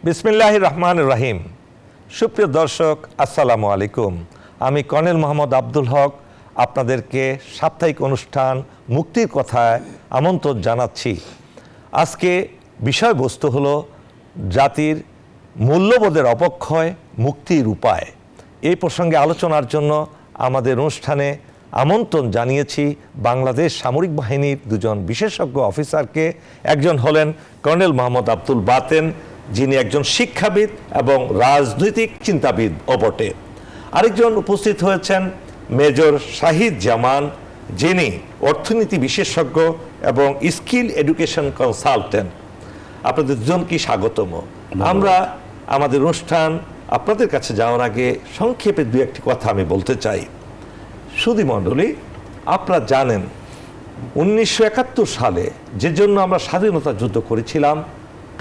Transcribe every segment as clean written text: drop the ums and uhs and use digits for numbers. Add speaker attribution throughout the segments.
Speaker 1: বিসমিল্লাহির রহমানির রহিম। সুপ্রিয় দর্শক, আসসালামু আলাইকুম। আমি কর্নেল মোহাম্মদ আব্দুল হক আপনাদেরকে সাপ্তাহিক অনুষ্ঠান মুক্তির কথায় আমন্ত্রণ জানাচ্ছি। আজকে বিষয়বস্তু হলো জাতির মূল্যবোধের অবক্ষয়, মুক্তির উপায়। এই প্রসঙ্গে আলোচনার জন্য আমাদের অনুষ্ঠানে আমন্ত্রণ জানিয়েছি বাংলাদেশ সামরিক বাহিনীর দুজন বিশেষজ্ঞ অফিসারকে। একজন হলেন কর্নেল মোহাম্মদ আব্দুল বাতেন, যিনি একজন শিক্ষাবিদ এবং রাজনৈতিক চিন্তাবিদ বটে। আরেকজন উপস্থিত হয়েছেন মেজর শাহিদ জামান, যিনি অর্থনীতি বিশেষজ্ঞ এবং স্কিল এডুকেশন কনসালটেন্ট। আপনাদের দুজনকে স্বাগতম। আমরা আমাদের অনুষ্ঠান আপনাদের কাছে যাওয়ার আগে সংক্ষেপে দু একটি কথা আমি বলতে চাই। সুধী মণ্ডলী, আপনারা জানেন 1971 সালে যে জন্য আমরা স্বাধীনতা যুদ্ধ করেছিলাম,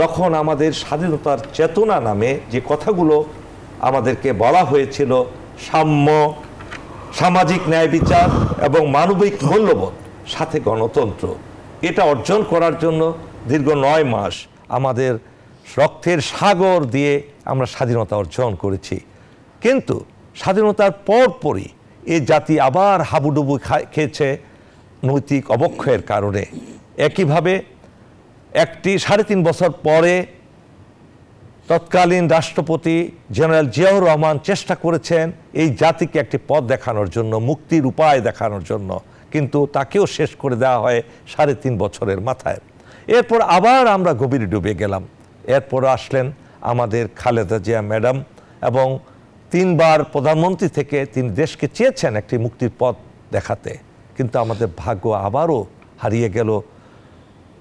Speaker 1: তখন আমাদের স্বাধীনতার চেতনা নামে যে কথাগুলো আমাদেরকে বলা হয়েছিল, সাম্য, সামাজিক ন্যায় বিচার এবং মানবিক মূল্যবোধ, সাথে গণতন্ত্র, এটা অর্জন করার জন্য দীর্ঘ 9 মাস আমাদের রক্তের সাগর দিয়ে আমরা স্বাধীনতা অর্জন করেছি। কিন্তু স্বাধীনতার পরপরই এই জাতি আবার হাবুডুবু খেয়েছে নৈতিক অবক্ষয়ের কারণে। একইভাবে একটি 3.5 বছর পরে তৎকালীন রাষ্ট্রপতি জেনারেল জিয়াউর রহমান চেষ্টা করেছেন এই জাতিকে একটি পথ দেখানোর জন্য, মুক্তির উপায় দেখানোর জন্য, কিন্তু তাকেও শেষ করে দেওয়া হয় 3.5 বছরের মাথায়। এরপর আবার আমরা গভীরে ডুবে গেলাম। এরপর আসলেন আমাদের খালেদা জিয়া ম্যাডাম, এবং 3 বার প্রধানমন্ত্রী থেকে তিনি দেশকে চেয়েছেন একটি মুক্তির পথ দেখাতে, কিন্তু আমাদের ভাগ্য আবারও হারিয়ে গেল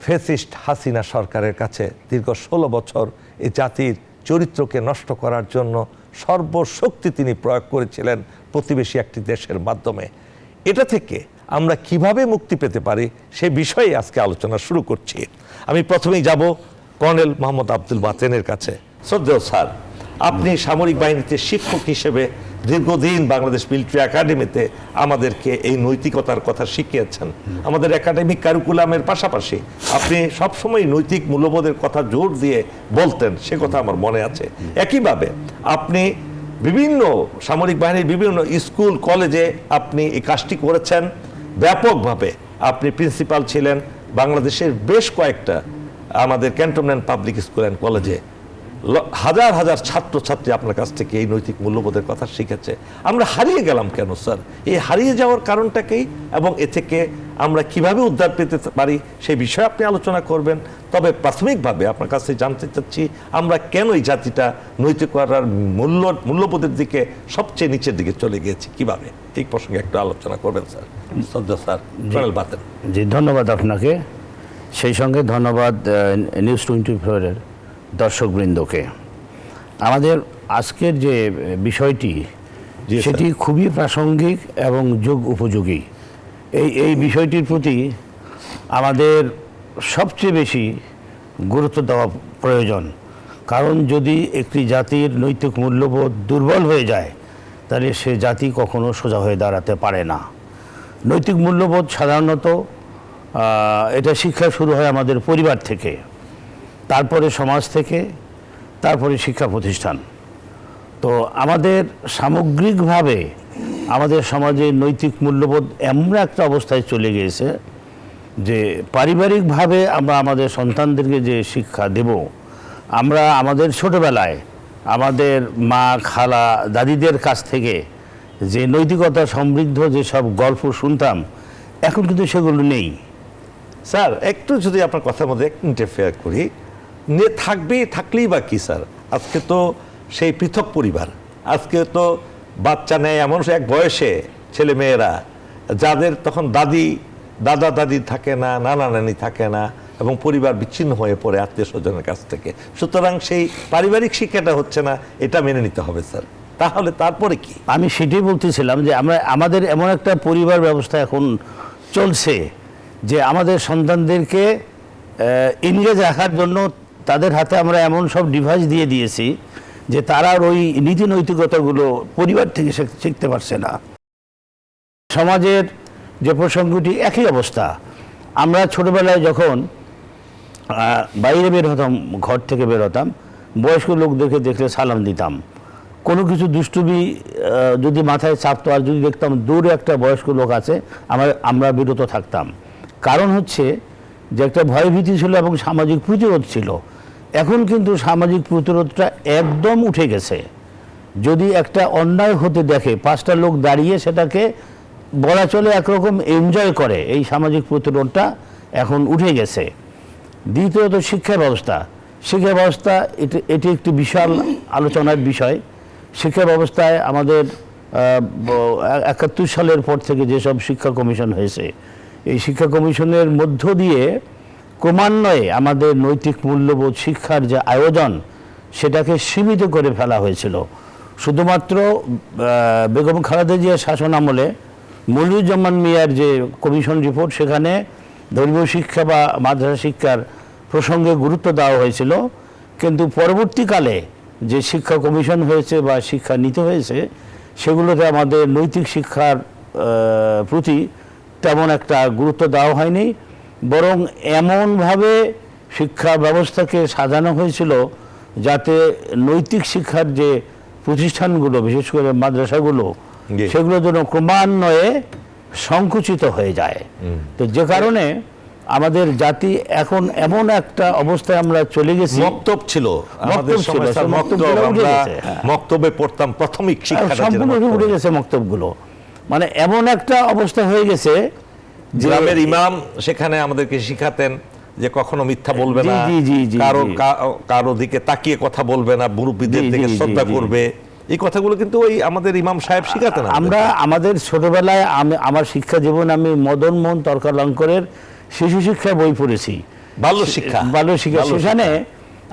Speaker 1: ফ্যাসিস্ট হাসিনা সরকারের কাছে। দীর্ঘ 16 বছর এই জাতির চরিত্রকে নষ্ট করার জন্য সর্বশক্তি তিনি প্রয়োগ করেছিলেন প্রতিবেশী একটি দেশের মাধ্যমে। এটা থেকে আমরা কিভাবে মুক্তি পেতে পারি সে বিষয়ে আজকে আলোচনা শুরু করছি। আমি প্রথমেই যাব কর্নেল মোহাম্মদ আব্দুল বাতেনের কাছে। শ্রদ্ধেয় স্যার, আপনি সামরিক বাহিনীতে শিক্ষক হিসেবে দীর্ঘদিন বাংলাদেশ মিলিটারি একাডেমিতে আমাদেরকে এই নৈতিকতার কথা শিখিয়েছেন। আমাদের একাডেমিক কারিকুলামের পাশাপাশি আপনি সবসময় নৈতিক মূল্যবোধের কথা জোর দিয়ে বলতেন, সে কথা আমার মনে আছে। একইভাবে আপনি বিভিন্ন সামরিক বাহিনীর বিভিন্ন স্কুল কলেজে আপনি এই কাজটি করেছেন ব্যাপকভাবে। আপনি প্রিন্সিপাল ছিলেন বাংলাদেশের বেশ কয়েকটা আমাদের ক্যান্টনমেন্ট পাবলিক স্কুল অ্যান্ড কলেজে। হাজার হাজার ছাত্রছাত্রী আপনার কাছ থেকে এই নৈতিক মূল্যবোধের কথা শিখেছে। আমরা হারিয়ে গেলাম কেন স্যার? এই হারিয়ে যাওয়ার কারণটাকেই এবং এ থেকে আমরা কিভাবে উদ্ধার পেতে পারি সেই বিষয়ে আপনি আলোচনা করবেন। তবে প্রাথমিকভাবে আপনার কাছে জানতে চাচ্ছি, আমরা কেন এই জাতিটা নৈতিকতার মূল্যবোধের দিকে সবচেয়ে নিচের দিকে চলে গিয়েছি, কিভাবে, এই প্রসঙ্গে একটু আলোচনা করবেন স্যার। শ্রদ্ধা স্যার কর্নেল বাতেন।
Speaker 2: জি, ধন্যবাদ আপনাকে। সেই সঙ্গে ধন্যবাদ নিউজ 24-এর দর্শকবৃন্দকে। আমাদের আজকের যে বিষয়টি সেটি খুবই প্রাসঙ্গিক এবং যুগ উপযোগী। এই বিষয়টির প্রতি আমাদের সবচেয়ে বেশি গুরুত্ব দেওয়া প্রয়োজন। কারণ যদি একটি জাতির নৈতিক মূল্যবোধ দুর্বল হয়ে যায়, তাহলে সে জাতি কখনো সোজা হয়ে দাঁড়াতে পারে না। নৈতিক মূল্যবোধ সাধারণত এটা শিক্ষা শুরু হয় আমাদের পরিবার থেকে, তারপরে সমাজ থেকে, তারপরে শিক্ষা প্রতিষ্ঠান। তো আমাদের সামগ্রিকভাবে আমাদের সমাজে নৈতিক মূল্যবোধ এমন একটা অবস্থায় চলে গিয়েছে যে পারিবারিকভাবে আমরা আমাদের সন্তানদেরকে যে শিক্ষা দেব, আমরা আমাদের ছোটোবেলায় আমাদের মা, খালা, দাদিদের কাছ থেকে যে নৈতিকতা সমৃদ্ধ যেসব গল্প শুনতাম, এখন কিন্তু সেগুলো নেই।
Speaker 1: স্যার একটু যদি আপনার কথার মধ্যে ইন্টারফেয়ার করি, থাকলেই বা কি স্যার? আজকে তো সেই পৃথক পরিবার, আজকে তো বাচ্চা নেয় এমন এক বয়সে ছেলে মেয়েরা যাদের তখন দাদা দাদি থাকে না, নানা নানি থাকে না, এবং পরিবার বিচ্ছিন্ন হয়ে পড়ে আত্মীয় স্বজনের কাছ থেকে। সুতরাং সেই পারিবারিক শিক্ষাটা হচ্ছে না, এটা মেনে নিতে হবে স্যার। তাহলে তারপরে কি?
Speaker 2: আমি সেটাই বলতেছিলাম যে আমাদের এমন একটা পরিবার ব্যবস্থা এখন চলছে যে আমাদের সন্তানদেরকে ইংরেজ রাখার জন্য তাদের হাতে আমরা এমন সব ডিভাইস দিয়ে দিয়েছি যে তারা ওই নীতি নৈতিকতাগুলো পরিবার থেকে শিখতে পারছে না। সমাজের যে প্রসঙ্গটি একই অবস্থা। আমরা ছোটবেলায় যখন বাইরে বের হতাম, ঘর থেকে বের হতাম, বয়স্ক লোকদেরকে দেখলে সালাম দিতাম। কোনো কিছু দুষ্টুমি যদি মাথায় চাপতো আর যদি দেখতাম দূরে একটা বয়স্ক লোক আছে, আমরা বিরত থাকতাম। কারণ হচ্ছে যে একটা ভয়ভীতি ছিল এবং সামাজিক প্রতিরোধ ছিল। এখন কিন্তু সামাজিক প্রতিরোধটা একদম উঠে গেছে। যদি একটা অন্যায় হতে দেখে 5টা লোক দাঁড়িয়ে সেটাকে বলা চলে একরকম এনজয় করে, এই সামাজিক প্রতিরোধটা এখন উঠে গেছে। দ্বিতীয়ত শিক্ষা ব্যবস্থা এটি একটি বিশাল আলোচনার বিষয়। শিক্ষা ব্যবস্থায় আমাদের 71 সালের পর থেকে যেসব শিক্ষা কমিশন হয়েছে, এই শিক্ষা কমিশনের মধ্য দিয়ে ক্রমান্বয়ে আমাদের নৈতিক মূল্যবোধ শিক্ষার যে আয়োজন সেটাকে সীমিত করে ফেলা হয়েছিল। শুধুমাত্র বেগম খালেদা জিয়ার শাসন আমলে মনিরুজ্জামান মিয়ার যে কমিশন রিপোর্ট, সেখানে ধর্মীয় শিক্ষা বা মাদ্রাসা শিক্ষার প্রসঙ্গে গুরুত্ব দেওয়া হয়েছিল, কিন্তু পরবর্তীকালে যে শিক্ষা কমিশন হয়েছে বা শিক্ষা নীতি হয়েছে সেগুলোতে আমাদের নৈতিক শিক্ষার প্রতি তেমন একটা গুরুত্ব দেওয়া হয়নি। বরং এমনভাবে শিক্ষা ব্যবস্থাকে সাজানো হয়েছিল যাতে নৈতিক শিক্ষার যে প্রতিষ্ঠানগুলো, বিশেষ করে মাদ্রাসাগুলো, সেগুলো যেন ক্রমান্বয়ে সংকুচিত হয়ে যায়। তো যে কারণে আমাদের জাতি এখন এমন একটা অবস্থায় আমরা চলে গেছি।
Speaker 1: মক্তব ছিল আমাদের সমস্যার, মক্তবে পড়তাম, প্রাথমিক শিক্ষা
Speaker 2: সম্পূর্ণ উঠে গেছে মক্তবগুলো। মানে এমন একটা অবস্থা হয়ে গেছে,
Speaker 1: গ্রামের ইমাম সেখানে আমাদেরকে শিখাতেন যে কখনো মিথ্যা বলবে না, কারো দিকে তাকিয়ে কথা বলবে না, মুরব্বিদের দিকে শ্রদ্ধা করবে। এই কথাগুলো কিন্তু ওই আমাদের ইমাম সাহেব শিখাতেন।
Speaker 2: আমরা আমাদের ছোটবেলায় আমার শিক্ষা জীবন আমি মদন মোহন তর্কালঙ্করের শিশু শিক্ষা বই পড়েছি, বাল্য শিক্ষা। সেখানে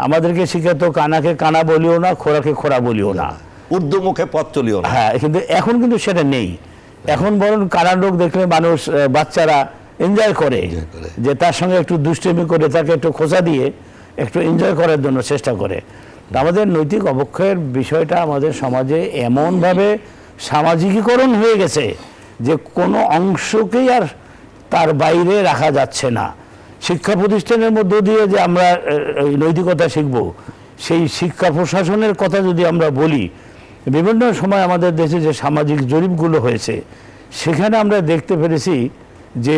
Speaker 2: আমাদেরকে শিখাতো কানাকে কানা বলিও না, খোরাকে খোরা বলিও না,
Speaker 1: উর্দু মুখে পথ চলিও না।
Speaker 2: হ্যাঁ, কিন্তু এখন কিন্তু সেটা নেই। এখন বরং কানার লোক দেখলে মানুষ, বাচ্চারা এনজয় করে যে তার সঙ্গে একটু দুষ্টুমি করে তাকে একটু খোঁচা দিয়ে একটু এনজয় করার জন্য চেষ্টা করে। আমাদের নৈতিক অবক্ষয়ের বিষয়টা আমাদের সমাজে এমনভাবে সামাজিকীকরণ হয়ে গেছে যে কোনো অংশকেই আর তার বাইরে রাখা যাচ্ছে না। শিক্ষা প্রতিষ্ঠানের মধ্য দিয়ে যে আমরা নৈতিকতা শিখব, সেই শিক্ষা প্রশাসনের কথা যদি আমরা বলি, বিভিন্ন সময় আমাদের দেশে যে সামাজিক জরিপগুলো হয়েছে সেখানে আমরা দেখতে পেরেছি যে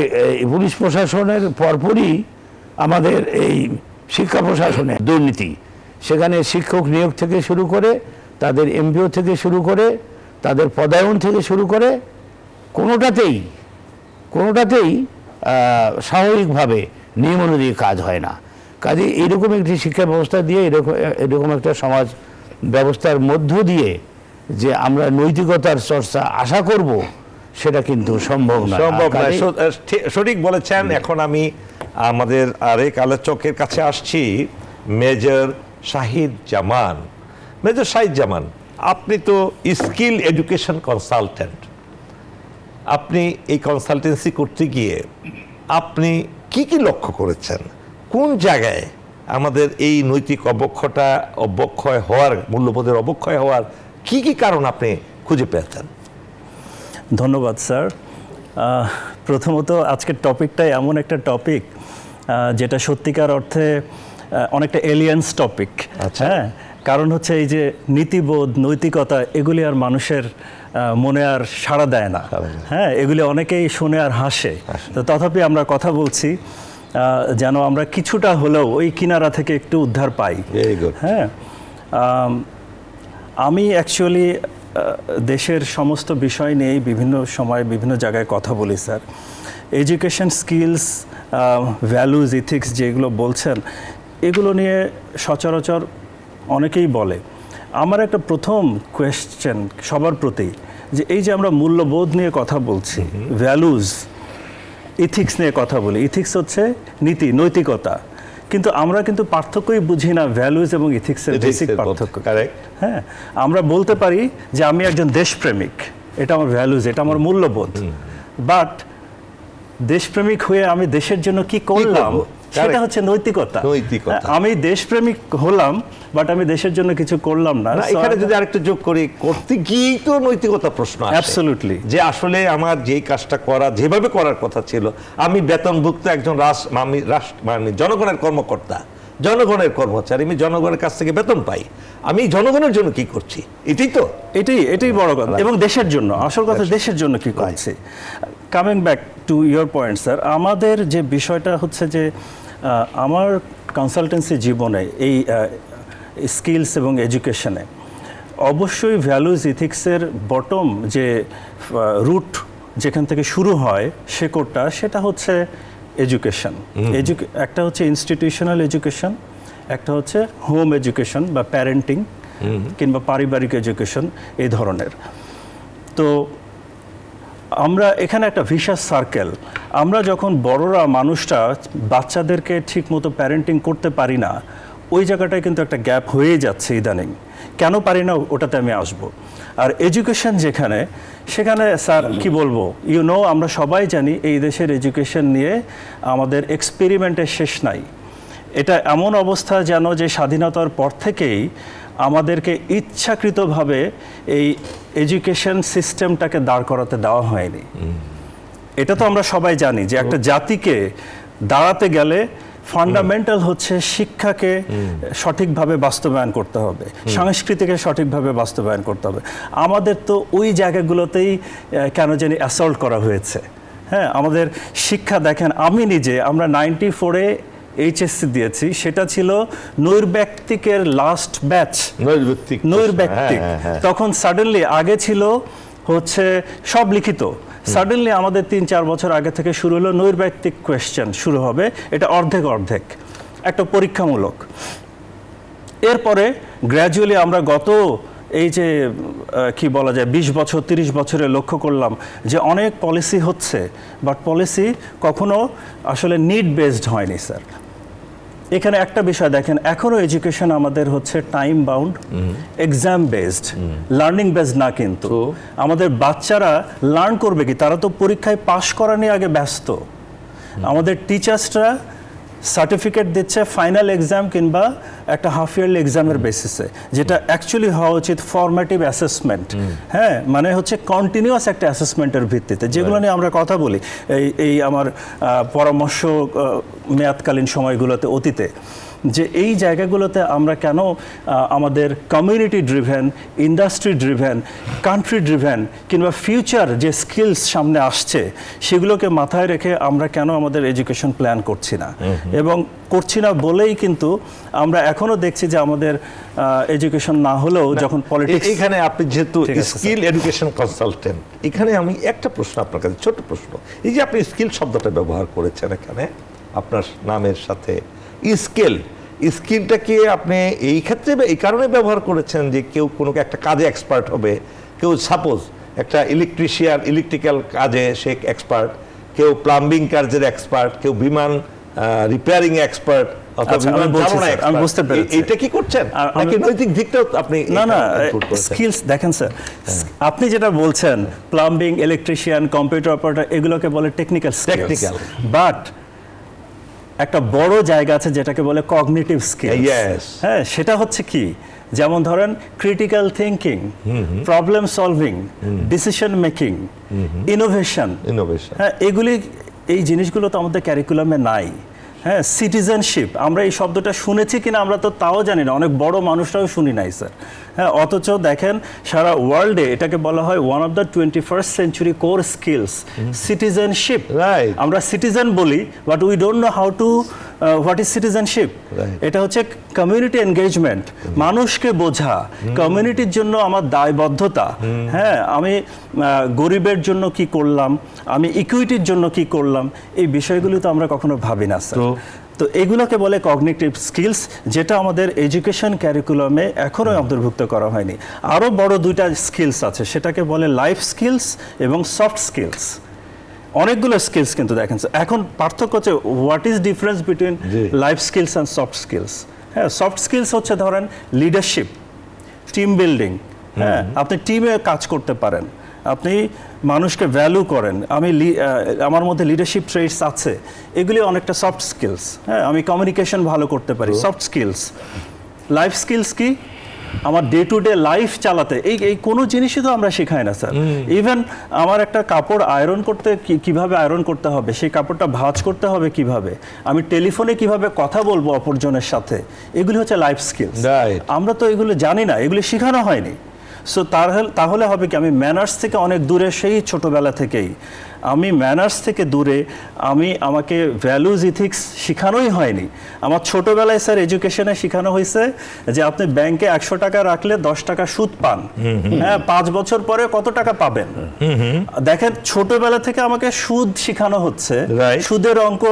Speaker 2: পুলিশ প্রশাসনের পরপরই আমাদের এই শিক্ষা প্রশাসনে দুর্নীতি। সেখানে শিক্ষক নিয়োগ থেকে শুরু করে, তাদের এমপিও থেকে শুরু করে, তাদের পদায়ন থেকে শুরু করে কোনোটাতেই স্বাভাবিকভাবে নিয়ম অনুযায়ী কাজ হয় না। কাজে এইরকম একটি শিক্ষা ব্যবস্থা দিয়ে এরকম একটা সমাজ ব্যবস্থার মধ্য দিয়ে যে আমরা নৈতিকতার চর্চা আশা করব, সেটা কিন্তু সম্ভব নয়।
Speaker 1: সঠিক বলেছেন। এখন আমি আমাদের আরেক আলোচকের কাছে আসছি, মেজর শাহিদ জামান। মেজর শাহিদ জামান, আপনি তো স্কিল এডুকেশন কনসালটেন্ট। আপনি এই কনসালটেন্সি করতে গিয়ে আপনি কি লক্ষ্য করেছেন? কোন জায়গায় আমাদের এই নৈতিক অবক্ষয় হওয়ার, মূল্যবোধের অবক্ষয় হওয়ার কি কারণ আপনি খুঁজে পেয়েছেন?
Speaker 3: ধন্যবাদ স্যার। প্রথমত আজকের টপিকটাই এমন একটা টপিক যেটা সত্যিকার অর্থে অনেকটা এলিয়েন্স টপিক। হ্যাঁ, কারণ হচ্ছে এই যে নীতিবোধ, নৈতিকতা, এগুলি আর মানুষের মনে আর সাড়া দেয় না। হ্যাঁ, এগুলি অনেকেই শুনে আর হাসে। তো তথাপি আমরা কথা বলছি যেন আমরা কিছুটা হলেও ওই কিনারা থেকে একটু উদ্ধার পাই। হ্যাঁ, আমি অ্যাকচুয়ালি দেশের সমস্ত বিষয় নিয়েই বিভিন্ন সময় বিভিন্ন জায়গায় কথা বলি sir. Education, skills, values, ethics যেগুলো বলছেন, এগুলো নিয়ে সচরাচর অনেকেই বলে। আমার একটা প্রথম কোয়েশ্চেন সবার প্রতি, যে এই যে আমরা মূল্যবোধ নিয়ে কথা বলছি, ভ্যালুজ, ইথিক্স নিয়ে কথা বলি, ইথিক্স হচ্ছে নীতি, নৈতিকতা, কিন্তু আমরা কিন্তু পার্থক্যই বুঝি না ভ্যালুজ এবং ইথিক্সের বেসিক পার্থক্য। হ্যাঁ, আমরা বলতে পারি যে আমি একজন দেশপ্রেমিক, এটা আমার ভ্যালুজ, এটা আমার মূল্যবোধ, বাট দেশপ্রেমিক হয়ে আমি দেশের জন্য কি করলাম সেটা হচ্ছে নৈতিকতা। আমি দেশপ্রেমিক হলাম, বাট আমি দেশের জন্য কিছু করলাম না।
Speaker 1: এখানে যদি আরেকটা যোগ করি, করতে গিয়েই তো নৈতিকতা প্রশ্ন আসে।
Speaker 3: অ্যাবসলিউটলি,
Speaker 1: যে আসলে আমার যেই কাজটা করা, যেভাবে করার কথা ছিল, আমি বেতনভুক্ত একজন জনগণের কর্মকর্তা, জনগণের কর্মচারী, আমি জনগণের কাছ থেকে বেতন পাই, আমি জনগণের জন্য কি করছি, এটাই তো
Speaker 3: এটাই বড় কথা। এবং দেশের জন্য, আসল কথা দেশের জন্য কি করছি। Coming back to your point sir, আমাদের যে বিষয়টা হচ্ছে যে আমার কনসালটেন্সি জীবনে এই স্কিলস এবং এডুকেশনে অবশ্যই ভ্যালুজ ইথিক্সের বটম যে রুট যেখান থেকে শুরু হয় শেকড়টা, সেটা হচ্ছে এডুকেশন। একটা হচ্ছে ইনস্টিটিউশনাল এডুকেশন, একটা হচ্ছে হোম এডুকেশন বা প্যারেন্টিং কিংবা পারিবারিক এডুকেশন, এই ধরনের। তো আমরা এখানে একটা ভিশাস সার্কেল, আমরা যখন বড়রা মানুষটা বাচ্চাদেরকে ঠিক মতো প্যারেন্টিং করতে পারি না, ওই জায়গাটায় কিন্তু একটা গ্যাপ হয়ে যাচ্ছে ইদানিং। কেন পারি না ওটাতে আমি আসব। আর এডুকেশন যেখানে, সেখানে স্যার কি বলবো, আমরা সবাই জানি এই দেশের এডুকেশন নিয়ে আমাদের এক্সপেরিমেন্টের শেষ নাই। এটা এমন অবস্থা যেন যে স্বাধীনতার পর থেকেই আমাদেরকে ইচ্ছাকৃতভাবে এই এডুকেশন সিস্টেমটাকে দাঁড় করাতে দেওয়া হয়নি। এটা তো আমরা সবাই জানি যে একটা জাতিকে দাঁড়াতে গেলে ফান্ডামেন্টাল হচ্ছে শিক্ষাকে সঠিকভাবে বাস্তবায়ন করতে হবে, সংস্কৃতিকে সঠিকভাবে বাস্তবায়ন করতে হবে। আমাদের তো ওই জায়গাগুলোতেই কেন জানি অ্যাসল্ট করা হয়েছে। হ্যাঁ, আমাদের শিক্ষা দেখেন, আমরা 94-এ এইচএসসি দিয়েছি, সেটা ছিল নৈর্ব্যক্তিকের লাস্ট ব্যাচ, নৈর্ব্যক্তিক। তখন সাডেনলি আগে ছিল হচ্ছে সব লিখিত, সাডেনলি আমাদের 3-4 বছর আগে থেকে শুরু হলো নৈর্ব্যক্তিক কোয়েশ্চেন শুরু হবে, এটা অর্ধেক অর্ধেক একটা পরীক্ষামূলক। এরপরে গ্র্যাজুয়ালি আমরা গত এই যে কি বলা যায় 20 বছর 30 বছরে লক্ষ্য করলাম যে অনেক পলিসি হচ্ছে, বাট পলিসি কখনো আসলে নিড বেসড হয়নি স্যার। এখানে একটা বিষয় দেখেন, এখনো এডুকেশন আমাদের হচ্ছে time bound, exam based, learning based না। কিন্তু আমাদের বাচ্চারা লার্ন করবে কি, তারা তো পরীক্ষায় পাশ করা নিয়ে আগে ব্যস্ত। আমাদের টিচার্সরা সার্টিফিকেট দিচ্ছে ফাইনাল এক্সাম কিংবা একটা হাফ ইয়ারলি এক্সামের বেসিসে, যেটা অ্যাকচুয়ালি হওয়া উচিত ফরম্যাটিভ অ্যাসেসমেন্ট। হ্যাঁ, মানে হচ্ছে কন্টিনিউয়াস একটা অ্যাসেসমেন্টের ভিত্তিতে, যেগুলো নিয়ে আমরা কথা বলি এই আমার পরামর্শ মেয়াদকালীন সময়গুলোতে, অতীতে, যে এই জায়গাগুলোতে আমরা কেন আমাদের community driven, industry driven, country driven কিংবা ফিউচার যে স্কিলস সামনে আসছে সেগুলোকে মাথায় রেখে আমরা কেন আমাদের এডুকেশন প্ল্যান করছি না। এবং করছি না বলেই কিন্তু আমরা এখনো দেখছি যে আমাদের এডুকেশন না হলেও যখন পলিটিক্স।
Speaker 1: এখানে আপনি যেহেতু স্কিল এডুকেশন কনসালটেন্ট, এখানে আমি একটা প্রশ্ন আপনার কাছে, ছোট প্রশ্ন। এই যে আপনি স্কিল শব্দটা ব্যবহার করেছেন এখানে আপনার নামের সাথে, স্কিলটাকে আপনি এই ক্ষেত্রে এই কারণে ব্যবহার করেছেন যে কেউ কোনো একটা কাজে এক্সপার্ট হবে, কেউ সাপোজ একটা ইলেকট্রিশিয়ান, ইলেকট্রিক্যাল কাজে সে এক্সপার্ট, কেউ প্লাম্বিং কাজের এক্সপার্ট, কেউ বিমান রিপেয়ারিং এক্সপার্ট,
Speaker 3: আমি বুঝতে পেরেছি।
Speaker 1: এটা কি করছেন নাকি নৈতিক দিকটাও আপনি?
Speaker 3: না, স্কিলস দেখেন স্যার, আপনি যেটা বলছেন প্লাম্বিং, ইলেকট্রিশিয়ান, কম্পিউটার অপারেটর, এগুলোকে বলে টেকনিক্যাল, বাট একটা বড় জায়গা আছে যেটাকে বলে কগনিটিভ স্কিলস। হ্যাঁ, সেটা হচ্ছে কি, যেমন ধরেন critical thinking, problem solving, decision making, innovation. হ্যাঁ, এই জিনিসগুলো তো আমাদের ক্যারিকুলামে নাই। হ্যাঁ, সিটিজেনশিপ, আমরা এই শব্দটা শুনেছি কিনা আমরা তো তাও জানি না, অনেক বড় মানুষরাও শুনি নাই স্যার। হ্যাঁ, অথচ দেখেন সারা ওয়ার্ল্ডে এটাকে বলা হয় one of the 21st century core skills, citizenship. আমরা সিটিজেন বলি, but we don't know how to what is citizenship. এটা হচ্ছে কমিউনিটি এনগেজমেন্ট, মানুষকে বোঝা, কমিউনিটির জন্য আমার দায়বদ্ধতা। হ্যাঁ, আমি গরিবের জন্য কি করলাম, আমি ইকুইটির জন্য কি করলাম, এই বিষয়গুলি তো আমরা কখনো ভাবি না স্যার। তো এগুলোকে বলে কগনিটিভ স্কিলস, যেটা আমাদের এডুকেশন ক্যারিকুলামে এখনো অন্তর্ভুক্ত করা হয়নি। আরও বড় দুইটা স্কিলস আছে, সেটাকে বলে লাইফ স্কিলস এবং সফট স্কিলস। অনেকগুলো স্কিলস কিন্তু দেখেন এখন পার্থক্য হচ্ছে what is difference between life skills and soft skills. হ্যাঁ, সফট স্কিলস হচ্ছে ধরেন লিডারশিপ, টিম বিল্ডিং। হ্যাঁ, আপনি টিমে কাজ করতে পারেন, আপনি মানুষকে ভ্যালু করেন, আমার মধ্যে লিডারশিপ ট্রেটস আছে, এগুলি অনেকটা সফট স্কিলস। হ্যাঁ, আমি কমিউনিকেশন ভালো করতে পারি, সফট স্কিলস। লাইফ স্কিলস কি, আমার ডে টু ডে লাইফ চালাতে এই কোনো জিনিসই তো আমরা শেখাই না স্যার। ইভেন আমার একটা কাপড় আয়রন করতে কিভাবে আয়রন করতে হবে, সেই কাপড়টা ভাঁজ করতে হবে কিভাবে, আমি টেলিফোনে কিভাবে কথা বলবো অপরজনের সাথে, এগুলি হচ্ছে লাইফ স্কিলস।
Speaker 1: Right.
Speaker 3: আমরা তো এগুলো জানি না, এগুলি শেখানো হয়নি। সো তাহলে হবে কি, আমি ম্যানার্স থেকে অনেক দূরে, সেই ছোটবেলা থেকেই আমি ম্যানার্স থেকে দূরে, আমাকে ভ্যালুজ ইথিক্স শেখানোই হয়নি। আমার ছোটবেলায় স্যার এডুকেশনে শেখানো হয়েছে যে আপনি ব্যাংকে 100 টাকা রাখলে 10 টাকা সুদ পান, হ্যাঁ 5 বছর পরে কত টাকা পাবেন। দেখেন ছোটবেলা থেকে আমাকে সুদ শেখানো হচ্ছে,
Speaker 1: Right.
Speaker 3: সুদের অঙ্ক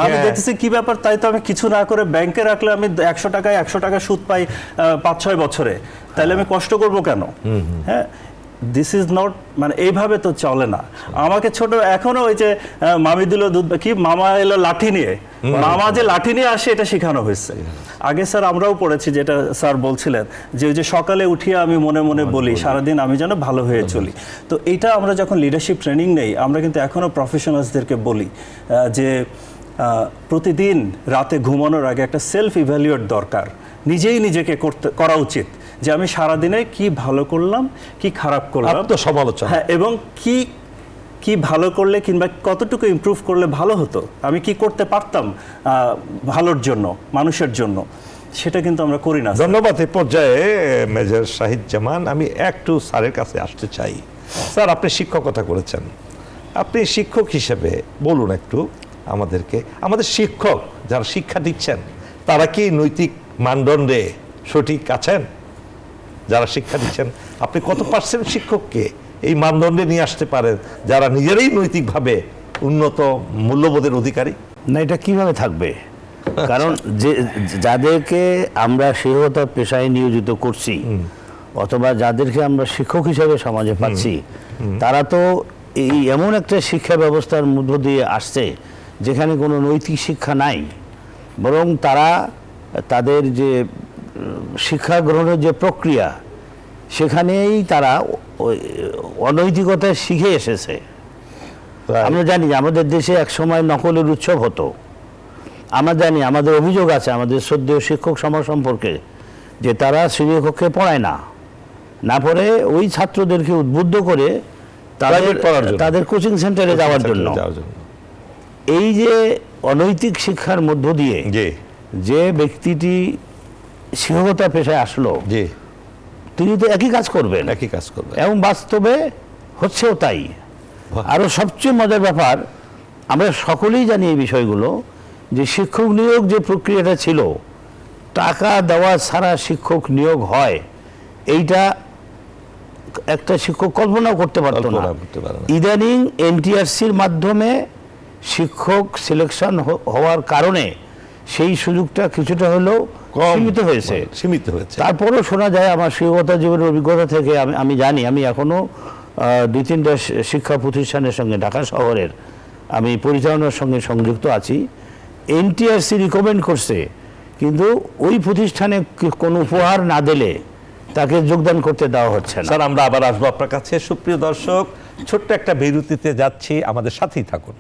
Speaker 3: আমি
Speaker 1: হ্যাঁ।
Speaker 3: দেখতেছি কি ব্যাপার, তাই তো আমি কিছু না করে ব্যাংকে রাখলে আমি 100 টাকায় 100 টাকা সুদ পাই 5-6 বছরে, তাহলে আমি কষ্ট করব কেন? হ্যাঁ, দিস ইজ নট, মানে এইভাবে তো চলে না। আমাকে ছোট এখনো ওই যে মামি দিল দুধ, কি মামা এলো লাঠি নিয়ে, মামা যে লাঠি নিয়ে আসে এটা শেখানো হয়েছে। আগে স্যার আমরাও পড়েছি, যেটা স্যার বলছিলেন যে ওই যে সকালে উঠিয়ে আমি মনে মনে বলি সারাদিন আমি যেন ভালো হয়ে চলি। তো এটা আমরা যখন লিডারশিপ ট্রেনিং নেই, আমরা কিন্তু এখনো প্রফেশনালসদেরকে বলি যে প্রতিদিন রাতে ঘুমানোর আগে একটা সেলফ ইভ্যালুয়েট দরকার, নিজেই নিজেকে করা উচিত যে আমি সারাদিনে কি ভালো করলাম, কি খারাপ করলাম,
Speaker 1: আত্মসমালোচনা।
Speaker 3: হ্যাঁ, এবং কি ভালো করলে কিংবা কতটুকু ইমপ্রুভ করলে ভালো হতো, আমি কি করতে পারতাম ভালোর জন্য, মানুষের জন্য, সেটা কিন্তু আমরা করি না।
Speaker 1: ধন্যবাদ। এই পর্যায়ে মেজর শাহিদ জামান, আমি একটু স্যারের কাছে আসতে চাই। স্যার, আপনি শিক্ষকতা করেছেন, আপনি শিক্ষক হিসেবে বলুন একটু আমাদেরকে, আমাদের শিক্ষক যারা শিক্ষা দিচ্ছেন তারা কি নৈতিক মানদণ্ডে সঠিক আছেন? যারা শিক্ষা দিচ্ছেন, আপনি কত পার্সেন্ট শিক্ষককে এই মানদণ্ডে নিয়ে আসতে পারেন যারা নিজেরাই নৈতিকভাবে উন্নত মূল্যবোধের অধিকারী?
Speaker 2: না, এটা কিভাবে থাকবে? কারণ যাদেরকে আমরা শিক্ষকতা পেশায় নিয়োজিত করছি অথবা যাদেরকে আমরা শিক্ষক হিসেবে সমাজে পাচ্ছি, তারা তো এই এমন একটা শিক্ষা ব্যবস্থার মধ্য দিয়ে আসছে যেখানে কোনো নৈতিক শিক্ষা নাই, বরং তারা তাদের যে শিক্ষা গ্রহণের যে প্রক্রিয়া সেখানেই তারা অনৈতিকতা শিখে এসেছে। আমরা জানি যে আমাদের দেশে এক সময় নকলের উৎসব হতো। আমরা জানি, আমাদের অভিযোগ আছে আমাদের শ্রদ্ধেয় শিক্ষক সমাজ সম্পর্কে, যে তারা শ্রেণীকক্ষে পড়ায় না পড়ে ওই ছাত্রদেরকে উদ্বুদ্ধ করে তাদের কোচিং সেন্টারে যাওয়ার জন্য। এই যে অনৈতিক শিক্ষার মধ্য দিয়ে যে ব্যক্তিটি শিক্ষকতা পেশায় আসলো, তিনি তো একই কাজ করবেন এবং বাস্তবে হচ্ছেও তাই। আরো সবচেয়ে মজার ব্যাপার, আমরা সকলেই জানি এই বিষয়গুলো, যে শিক্ষক নিয়োগ যে প্রক্রিয়াটা ছিল, টাকা দেওয়া ছাড়া শিক্ষক নিয়োগ হয়, এইটা একটা শিক্ষক কল্পনাও করতে পারতো না। ইদানিং এনটিআরসির মাধ্যমে শিক্ষক সিলেকশন হওয়ার কারণে সেই সুযোগটা কিছুটা হলেও সীমিত হয়েছে। তারপরও শোনা যায়, আমার শিক্ষকতা জীবনের অভিজ্ঞতা থেকে আমি জানি, আমি এখনো 2-3টা শিক্ষা প্রতিষ্ঠানের সঙ্গে ঢাকা শহরের আমি পরিচালনার সঙ্গে সংযুক্ত আছি। এনটিআরসি রিকমেন্ড করছে, কিন্তু ওই প্রতিষ্ঠানে কোনো উপহার না দিলে তাকে যোগদান করতে দেওয়া হচ্ছে না।
Speaker 1: স্যার, আমরা আবার আসবো আপনার কাছে। সুপ্রিয় দর্শক, ছোট্ট একটা বিরতিতে যাচ্ছি, আমাদের সাথেই থাকুন।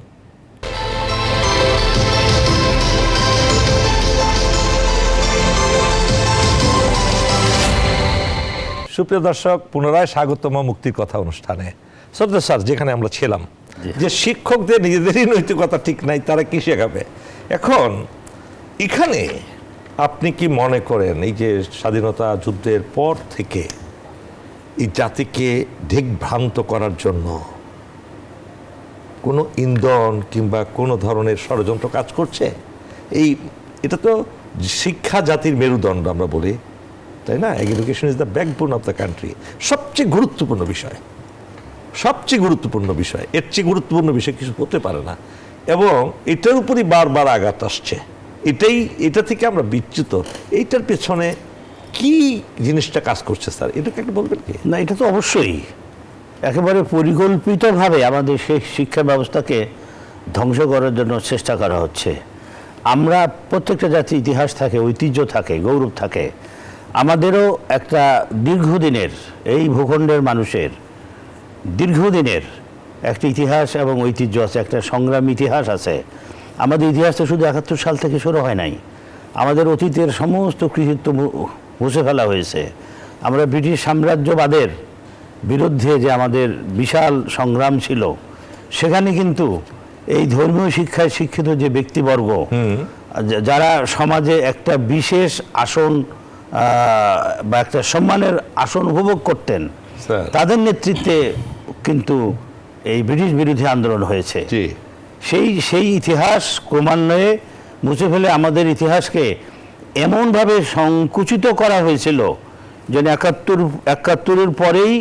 Speaker 1: সুপ্রিয় দর্শক, পুনরায় স্বাগতম মুক্তির কথা অনুষ্ঠানে। শ্রদ্ধা স্যার, যেখানে আমরা ছিলাম যে শিক্ষকদের নিজেদেরই নৈতিকতা ঠিক নাই, তারা কি শেখাবে? এখন এখানে আপনি কি মনে করেন, এই যে স্বাধীনতা যুদ্ধের পর থেকে এই জাতিকে দিগ্ভ্রান্ত করার জন্য কোনো ইন্ধন কিংবা কোনো ধরনের ষড়যন্ত্র কাজ করছে? এটা তো শিক্ষা জাতির মেরুদণ্ড আমরা বলি, তাই না? Education is the backbone of the country. সবচেয়ে গুরুত্বপূর্ণ বিষয়, এর চেয়ে গুরুত্বপূর্ণ বিষয় কিছু হতে পারে না, এবং এটার উপরই বারবার আঘাত আসছে। এটা থেকে আমরা বিচ্যুত। এইটার পেছনে কি জিনিসটা কাজ করছে স্যার, এটাকে একটা বলবেন কি?
Speaker 2: না, এটা তো অবশ্যই একেবারে পরিকল্পিতভাবে আমাদের সেই শিক্ষা ব্যবস্থাকে ধ্বংস করার জন্য চেষ্টা করা হচ্ছে। আমরা প্রত্যেকটা জাতির ইতিহাস থাকে, ঐতিহ্য থাকে, গৌরব থাকে। আমাদেরও একটা দীর্ঘদিনের, এই ভূখণ্ডের মানুষের দীর্ঘদিনের একটা ইতিহাস এবং ঐতিহ্য আছে, একটা সংগ্রাম ইতিহাস আছে। আমাদের ইতিহাসটা শুধু 71 সাল থেকে শুরু হয় নাই, আমাদের অতীতের সমস্ত কৃতিত্ব মুছে ফেলা হয়েছে। আমরা ব্রিটিশ সাম্রাজ্যবাদের বিরুদ্ধে যে আমাদের বিশাল সংগ্রাম ছিল, সেখানে কিন্তু এই ধর্মীয় শিক্ষায় শিক্ষিত যে ব্যক্তিবর্গ যারা সমাজে একটা বিশেষ আসন বা একটা সম্মানের আসন উপভোগ করতেন,
Speaker 1: স্যার।
Speaker 2: তাদের নেতৃত্বে কিন্তু এই ব্রিটিশ বিরোধী আন্দোলন হয়েছে। সেই ইতিহাস ক্রমান্বয়ে মুছে ফেলে আমাদের ইতিহাসকে এমনভাবে সংকুচিত করা হয়েছিল যেন একাত্তরের পরেই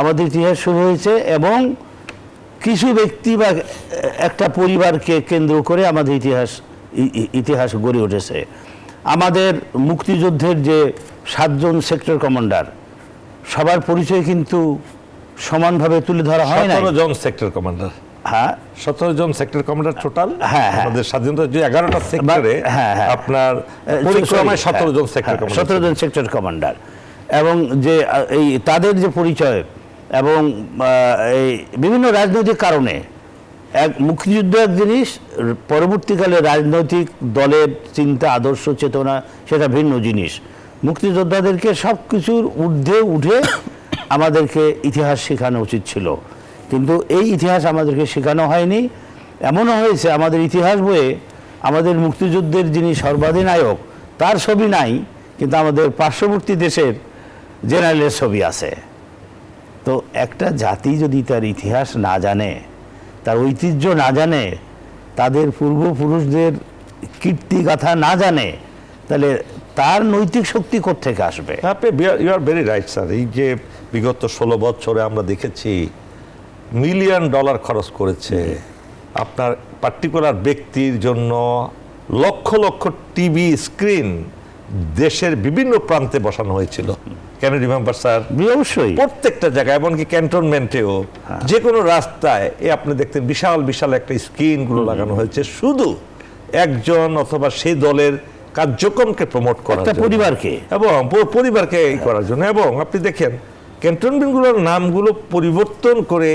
Speaker 2: আমাদের ইতিহাস শুরু হয়েছে, এবং কিছু ব্যক্তি বা একটা পরিবারকে কেন্দ্র করে আমাদের ইতিহাস গড়ে উঠেছে। আমাদের মুক্তিযুদ্ধের যে 7 জন সেক্টর কমান্ডার, সবার পরিচয় কিন্তু সমানভাবে তুলে ধরা হয় না।
Speaker 1: 17 জন সেক্টর কমান্ডার,
Speaker 2: হ্যাঁ
Speaker 1: 17 জন সেক্টর কমান্ডার টোটাল।
Speaker 2: হ্যাঁ, হ্যাঁ।
Speaker 1: আমাদের স্বাধীনতা যে 11টা সেক্টরে
Speaker 2: হ্যাঁ, হ্যাঁ।
Speaker 1: আপনার পরিক্রমায় 17 জন সেক্টর কমান্ডার,
Speaker 2: 17 জন সেক্টর কমান্ডার, এবং যে এই তাদের যে পরিচয় এবং এই বিভিন্ন রাজনৈতিক কারণে মুক্তিযুদ্ধ এক জিনিস, পরবর্তীকালে রাজনৈতিক দলের চিন্তা, আদর্শ, চেতনা সেটা ভিন্ন জিনিস। মুক্তিযোদ্ধাদেরকে সব কিছুর ঊর্ধ্বে উঠে আমাদেরকে ইতিহাস শেখানো উচিত ছিল, কিন্তু এই ইতিহাস আমাদেরকে শেখানো হয়নি। এমনও হয়েছে আমাদের ইতিহাস বইয়ে আমাদের মুক্তিযুদ্ধের যিনি সর্বাধিনায়ক তার ছবি নাই, কিন্তু আমাদের পার্শ্ববর্তী দেশের জেনারেলের ছবি আছে। তো একটা জাতি যদি তার ইতিহাস না জানে, তার ঐতিহ্য না জানে, তাদের পূর্বপুরুষদের কীর্তিগাথা না জানে, তাহলে তার নৈতিক শক্তি কোত্থেকে আসবে?
Speaker 1: আপনি you are very right sir. এই যে বিগত 16 বছরে আমরা দেখেছি $মিলিয়ন খরচ করেছে আপনার পার্টিকুলার ব্যক্তির জন্য, লক্ষ লক্ষ টিভি স্ক্রিন দেশের বিভিন্ন প্রান্তে বসানো হয়েছিল। Can you remember sir?
Speaker 2: অবশ্যই
Speaker 1: প্রত্যেকটা জায়গায়, এমনকি ক্যান্টনমেন্টেও যে কোনো রাস্তায় আপনি দেখতেন বিশাল বিশাল একটা স্ক্রিনগুলো লাগানো হয়েছে, শুধু একজন অথবা সেই দলের কার্যক্রমকে প্রমোট করার জন্য,
Speaker 2: পরিবারকে
Speaker 1: এবং পরিবারকে এই করার জন্য। এবং আপনি দেখেন ক্যান্টনমেন্টগুলোর নামগুলো পরিবর্তন করে